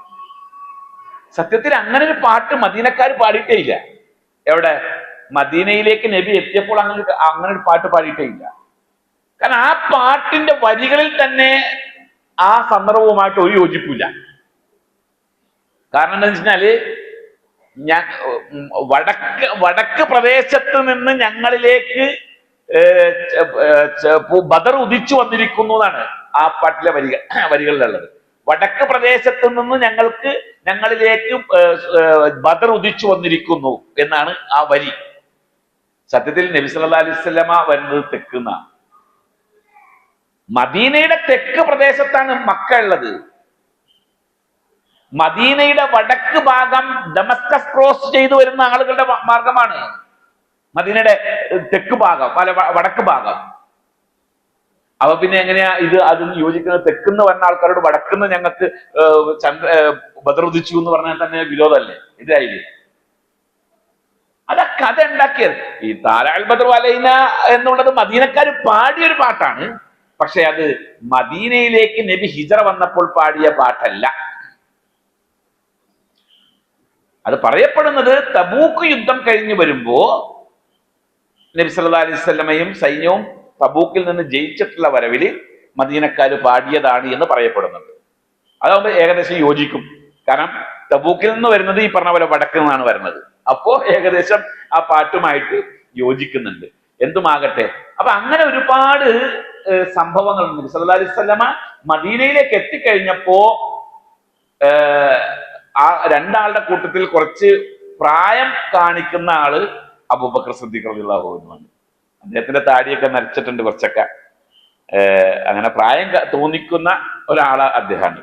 സത്യത്തിൽ അങ്ങനെ ഒരു പാട്ട് മദീനക്കാർ പാടിയിട്ടേ ഇല്ല. എവിടെ? മദീനയിലേക്ക് നബി എത്തിയപ്പോൾ അങ്ങനെ ഒരു പാട്ട് പാടിയിട്ടേ ഇല്ല. കാരണം ആ പാട്ടിന്റെ വരികളിൽ തന്നെ ആ സന്ദർഭവുമായിട്ട് ഒരു യോജിപ്പില്ല. കാരണം എന്താ വെച്ചാല്, വടക്ക് പ്രദേശത്ത് നിന്ന് ഞങ്ങളിലേക്ക് ബദർ ഉദിച്ചു വന്നിരിക്കുന്നു എന്നാണ് ആ പാട്ടിലെ വരികളിലുള്ളത്. വടക്ക് പ്രദേശത്ത് നിന്ന് ഞങ്ങളിലേക്ക് ബദർ ഉദിച്ചു വന്നിരിക്കുന്നു എന്നാണ് ആ വരി. സത്യത്തിൽ നബി സല്ലല്ലാഹു അലൈഹി വസല്ലമ വരുന്നത് തെക്കുന്ന മദീനയുടെ തെക്ക് പ്രദേശത്താണ് മക്ക ഉള്ളത്. മദീനയുടെ വടക്ക് ഭാഗം ഡമസ്കസ് ക്രോസ് ചെയ്തു വരുന്ന ആളുകളുടെ മാർഗമാണ് മദീനയുടെ തെക്ക് ഭാഗം, വടക്ക് ഭാഗം. അപ്പൊ പിന്നെ എങ്ങനെയാ അതിന് യോജിക്കുന്നത്? തെക്കുന്ന് പറഞ്ഞ ആൾക്കാരോട് വടക്കുന്ന് ഞങ്ങൾക്ക് ബദർ ഉദിച്ചു എന്ന് പറഞ്ഞാൽ തന്നെ വിരോധമല്ലേ? ഇതായില്ലേ? അതൊക്കെ കഥ ഉണ്ടാക്കിയത്. ഈ താലഅൽ ബദ്റു അലൈന എന്നുള്ളത് മദീനക്കാർ പാടിയൊരു പാട്ടാണ്. പക്ഷെ അത് മദീനയിലേക്ക് നബി ഹിജറ വന്നപ്പോൾ പാടിയ പാട്ടല്ല. അത് പറയപ്പെടുന്നത് തബൂക്ക് യുദ്ധം കഴിഞ്ഞു വരുമ്പോ നബി സല്ലല്ലാഹു അലൈഹി വസല്ലമയും സൈന്യവും തബൂക്കിൽ നിന്ന് ജയിച്ചിട്ടുള്ള വരവില് മദീനക്കാര് പാടിയതാണ് എന്ന് പറയപ്പെടുന്നുണ്ട്. അതാകുമ്പോൾ ഏകദേശം യോജിക്കും. കാരണം തബൂക്കിൽ നിന്ന് വരുന്നത് ഈ പറഞ്ഞ പോലെ വടക്കിൽ നിന്നാണ് വരുന്നത്. അപ്പോ ഏകദേശം ആ പാട്ടുമായിട്ട് യോജിക്കുന്നുണ്ട്. എന്തുമാകട്ടെ, അപ്പൊ അങ്ങനെ ഒരുപാട് സംഭവങ്ങൾ നബി സല്ലല്ലാഹു അലൈഹി വസല്ലമ മദീനയിലേക്ക് എത്തിക്കഴിഞ്ഞപ്പോ ആ രണ്ടാളുടെ കൂട്ടത്തിൽ കുറച്ച് പ്രായം കാണിക്കുന്ന ആള് അബൂബക്കർ സിദ്ദീഖ് റളിയല്ലാഹു അൻഹു. അദ്ദേഹത്തിന്റെ താടിയൊക്കെ നരച്ചിട്ടുണ്ട് കുറച്ചൊക്കെ. അങ്ങനെ പ്രായം തോന്നിക്കുന്ന ഒരാള് അദ്ദേഹമാണ്.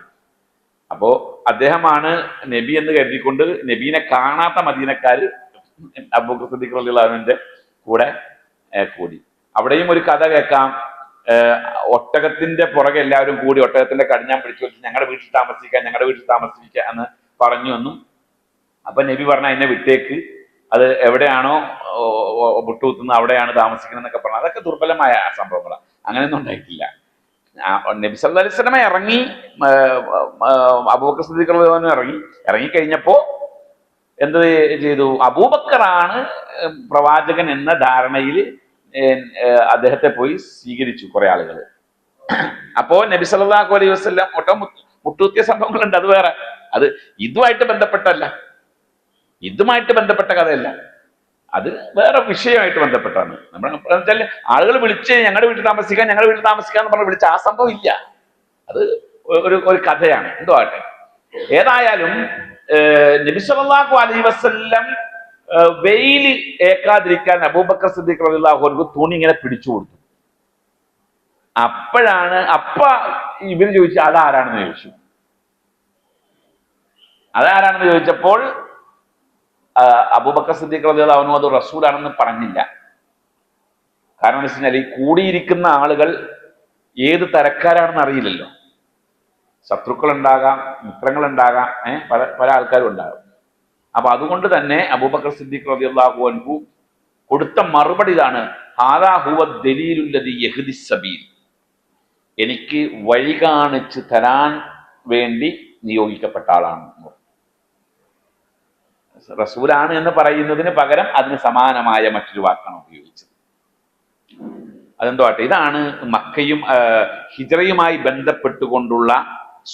അപ്പോ അദ്ദേഹമാണ് നബി എന്ന് കരുതിക്കൊണ്ട് നബീനെ കാണാത്ത മദീനക്കാര് അബൂബക്കർ സിദ്ദീഖ് റളിയല്ലാഹു അൻഹുവിന്റെ കൂടെ കൂടി. അവിടെയും ഒരു കഥ കേൾക്കാം. ഒട്ടകത്തിന്റെ പുറകെ എല്ലാവരും കൂടി ഒട്ടകത്തിന്റെ കടിഞ്ഞാൻ പിടിച്ചു വെച്ച് ഞങ്ങളുടെ വീട്ടിൽ താമസിക്കുക എന്ന് പറഞ്ഞു എന്നും. അപ്പൊ നബി പറഞ്ഞ എന്നെ വിട്ടേക്ക്, അത് എവിടെയാണോ വിട്ടുകുത്തുന്നത് അവിടെയാണ് താമസിക്കുന്നത് എന്നൊക്കെ പറഞ്ഞു. അതൊക്കെ ദുർബലമായ സംഭവങ്ങളാണ്. അങ്ങനെയൊന്നും ഉണ്ടായിട്ടില്ല. നബി സല്ലല്ലാഹു അലൈഹി വസല്ലമ ഇറങ്ങി, അബൂബക്കർ സിദ്ദീഖ് റളിയല്ലാഹു അൻഹു ഇറങ്ങിക്കഴിഞ്ഞപ്പോ എന്ത് ചെയ്തു? അബൂബക്കറാണ് പ്രവാചകൻ എന്ന ധാരണയിൽ അദ്ദേഹത്തെ പോയി സ്വീകരിച്ചു കുറെ ആളുകൾ. അപ്പോ നബി സല്ലല്ലാഹു അലൈഹി വസല്ലം മുട്ടുകുത്തിയ സംഭവങ്ങളുണ്ട്, അത് വേറെ. അത് ഇതുമായിട്ട് ബന്ധപ്പെട്ടല്ല, ഇതുമായിട്ട് ബന്ധപ്പെട്ട കഥയല്ല, അത് വേറെ വിഷയമായിട്ട് ബന്ധപ്പെട്ടാണ്. നമ്മൾ വെച്ചാൽ ആളുകൾ വിളിച്ച് ഞങ്ങളുടെ വീട്ടിൽ താമസിക്കാൻ എന്ന് പറഞ്ഞ് വിളിച്ച ആ സംഭവം ഇല്ല, അത് ഒരു കഥയാണ്. എന്തോ ആട്ടെ, ഏതായാലും നബി സല്ലല്ലാഹു അലൈഹി വസല്ലം വെയിൽ ഏക്കാതിരിക്കാൻ അബൂബക്കർ സിദ്ദീഖ് റളിയല്ലാഹു അൻഹു തുണി ഇങ്ങനെ പിടിച്ചു കൊടുത്തു. അപ്പോഴാണ് ഇവര് ചോദിച്ചു അതാരാണെന്ന് ചോദിച്ചു. അതാരാണെന്ന് ചോദിച്ചപ്പോൾ അബൂബക്കർ സിദ്ദീഖ് റളിയല്ലാഹു അൻഹു അത് റസൂലാണെന്ന് പറഞ്ഞില്ല. കാരണം എന്ന് വെച്ചാൽ ഈ കൂടിയിരിക്കുന്ന ആളുകൾ ഏത് തരക്കാരാണെന്ന് അറിയില്ലല്ലോ. ശത്രുക്കൾ ഉണ്ടാകാം, മിത്രങ്ങൾ ഉണ്ടാകാം, പല ആൾക്കാരും ഉണ്ടാകും. അപ്പൊ അതുകൊണ്ട് തന്നെ അബൂബക്കർ സിദ്ദീഖ് റളിയല്ലാഹു അൻഹു കൊടുത്ത മറുപടി ഇതാണ്: ഹാദാ ഹുവ ദലീലുല്ലദീ യഹ്ദി സബീൽ, എനിക്ക് വഴി കാണിച്ച് തരാൻ വേണ്ടി നിയോഗിക്കപ്പെട്ട ആളാണ്. റസൂലാണ് എന്ന് പറയുന്നതിന് പകരം അതിന് സമാനമായ മറ്റൊരു വാക്കാണ് ഉപയോഗിച്ചത്. അതെന്തോ ആട്ടെ, ഇതാണ് മക്കയും ഹിജ്റയുമായി ബന്ധപ്പെട്ടുകൊണ്ടുള്ള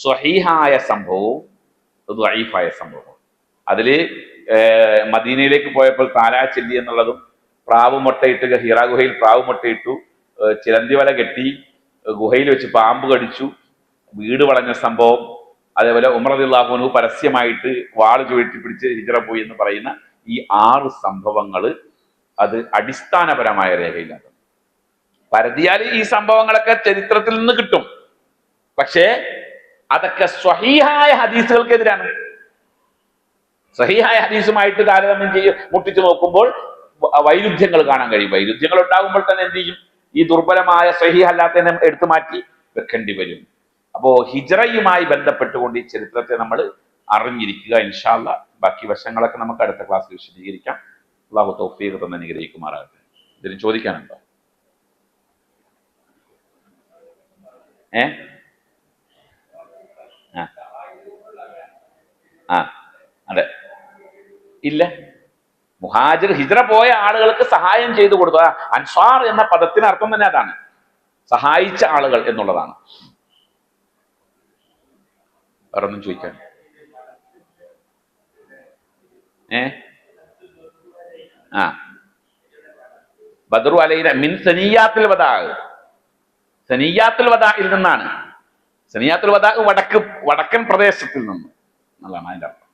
സ്വഹീഹായ സംഭവവും ദഈഫായ സംഭവവും. അതില് മദീനയിലേക്ക് പോയപ്പോൾ താലാ ചെല്ലി എന്നുള്ളതും, പ്രാവ് മുട്ടയിട്ട് ഹിറാ ഗുഹയിൽ പ്രാവ് മുട്ടയിട്ടു, ചിലന്തി വല കെട്ടി, ഗുഹയിൽ വെച്ച് പാമ്പ് കടിച്ചു, വീട് വളഞ്ഞ സംഭവം, അതേപോലെ ഉമർ റളിയല്ലാഹു അൻഹു പരസ്യമായിട്ട് വാള് ചുഴറ്റി പിടിച്ച് ഹിജ്റ പോയി എന്ന് പറയുന്ന ഈ 6 സംഭവങ്ങൾ അത് അടിസ്ഥാനപരമായ രേഖയിലാണ്. പരതിയാൽ ഈ സംഭവങ്ങളൊക്കെ ചരിത്രത്തിൽ നിന്ന് കിട്ടും, പക്ഷേ അതൊക്കെ സ്വഹീഹായ ഹദീസുകൾക്കെതിരാണ്. സ്വഹീഹായ ഹദീസുമായിട്ട് താരതമ്യം മുട്ടിച്ചു നോക്കുമ്പോൾ വൈരുദ്ധ്യങ്ങൾ കാണാൻ കഴിയും. വൈരുദ്ധ്യങ്ങൾ ഉണ്ടാകുമ്പോൾ തന്നെ എന്ത് ചെയ്യും? ഈ ദുർബലമായ സ്വഹീഹ് അല്ലാത്തതിനെ എടുത്തു മാറ്റി വെക്കേണ്ടി വരും. അപ്പോ ഹിജ്റയുമായി ബന്ധപ്പെട്ടുകൊണ്ട് ഈ ചരിത്രത്തെ നമ്മൾ അറിഞ്ഞിരിക്കുക. ഇൻഷാ അല്ലാഹ് ബാക്കി വശങ്ങളൊക്കെ നമുക്ക് അടുത്ത ക്ലാസ്സിൽ വിശദീകരിക്കാം. അല്ലാഹു തൗഫീഖ് തന്ന് അനുഗ്രഹിക്കുമാറാകട്ടെ. ഇതിന് ചോദിക്കാനുണ്ടോ? അതെ, ഇല്ല. മുഹാജിർ ഹിജ്റ പോയ ആളുകൾക്ക് സഹായം ചെയ്തു കൊടുത്തു. അൻസാർ എന്ന പദത്തിന് അർത്ഥം തന്നെ അതാണ്, സഹായിച്ച ആളുകൾ എന്നുള്ളതാണ്. വേറൊന്നും ചോദിക്കാൻ? ബദ്റു അലൈന മിൻ സനിയാത്തുൽ വദാ, സനിയാത്തുൽ വദാഇൽ നിന്നാണ്. സനിയാത്തുൽ വദാ വടക്കൻ പ്രദേശത്തിൽ നിന്ന് നല്ലതാണ് അതിന്റെ അർത്ഥം.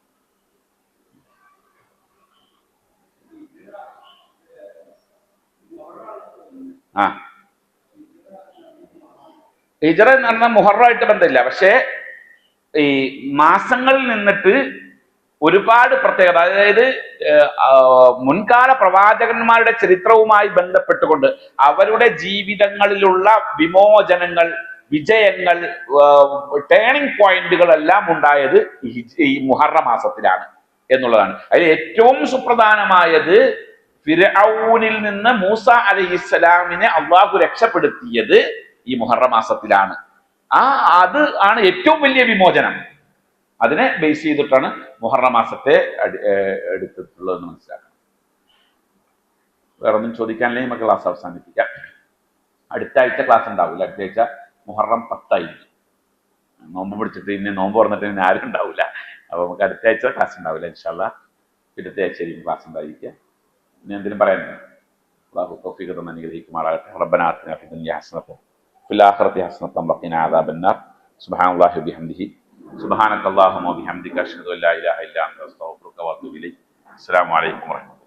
ഹിജ്റ എന്ന് പറഞ്ഞാൽ മുഹറമായിട്ട് ബന്ധമില്ല, പക്ഷേ ഈ മാസങ്ങളിൽ നിന്നിട്ട് ഒരുപാട് പ്രത്യേകത, അതായത് മുൻകാല പ്രവാചകന്മാരുടെ ചരിത്രവുമായി ബന്ധപ്പെട്ടുകൊണ്ട് അവരുടെ ജീവിതങ്ങളിലുള്ള വിമോചനങ്ങൾ, വിജയങ്ങൾ, ടേണിംഗ് പോയിന്റുകളെല്ലാം ഉണ്ടായത് ഈ മുഹറം മാസത്തിലാണ് എന്നുള്ളതാണ്. അതിൽ ഏറ്റവും സുപ്രധാനമായത് ഫിർഔനിൽ നിന്ന് മൂസ അലൈഹിസ്സലാമിനെ അള്ളാഹു രക്ഷപ്പെടുത്തിയത് ഈ മുഹറം മാസത്തിലാണ്. അത് ആണ് ഏറ്റവും വലിയ വിമോചനം. അതിനെ ബേസ് ചെയ്തിട്ടാണ് മുഹറം മാസത്തെ എടുത്തിട്ടുള്ളതെന്ന് മനസ്സിലാക്കണം. വേറൊന്നും ചോദിക്കാനില്ലെങ്കിൽ നമുക്ക് ക്ലാസ് അവസാനിപ്പിക്കാം. അടുത്ത ആഴ്ച ക്ലാസ് ഉണ്ടാവില്ല. അടുത്ത ആഴ്ച മുഹറം 10 നോമ്പ് പിടിച്ചിട്ട് ഇനി നോമ്പ് തുറന്നിട്ട് ഇനി ആരും ഉണ്ടാവില്ല. അപ്പൊ നമുക്ക് അടുത്ത ആഴ്ച ക്ലാസ് ഉണ്ടാവില്ല. ഇൻഷാ അല്ലാഹ് പിന്നത്തെ ആഴ്ചയായിരിക്കും ക്ലാസ് ഉണ്ടായിരിക്കുക. ഇനി എന്തെങ്കിലും പറയാനുണ്ടോ? അല്ലാഹു തൗഫീഖ് തന്ന് അനുഗ്രഹിക്കുമാറാകട്ടെ. റബ്ബനാ ആതിനാ ഫിദ് ദുനിയ ഹസനത്തൻ വഫിൽ ആഖിറതി ഹസനത്തൻ വഖിനാ അദാബന്നാർ. സുബ്ഹാനല്ലാഹി വബിഹംദിഹി സുബ്ഹാനകല്ലാഹുമ്മ വബിഹംദിക അശ്ഹദു അൻ ലാ ഇലാഹ ഇല്ലാ അൻത അസ്തഗ്ഫിറുക വഅതൂബു ഇലൈക്. അസ്സലാമു അലൈക്കും വറഹ്മത്തുള്ളാഹി.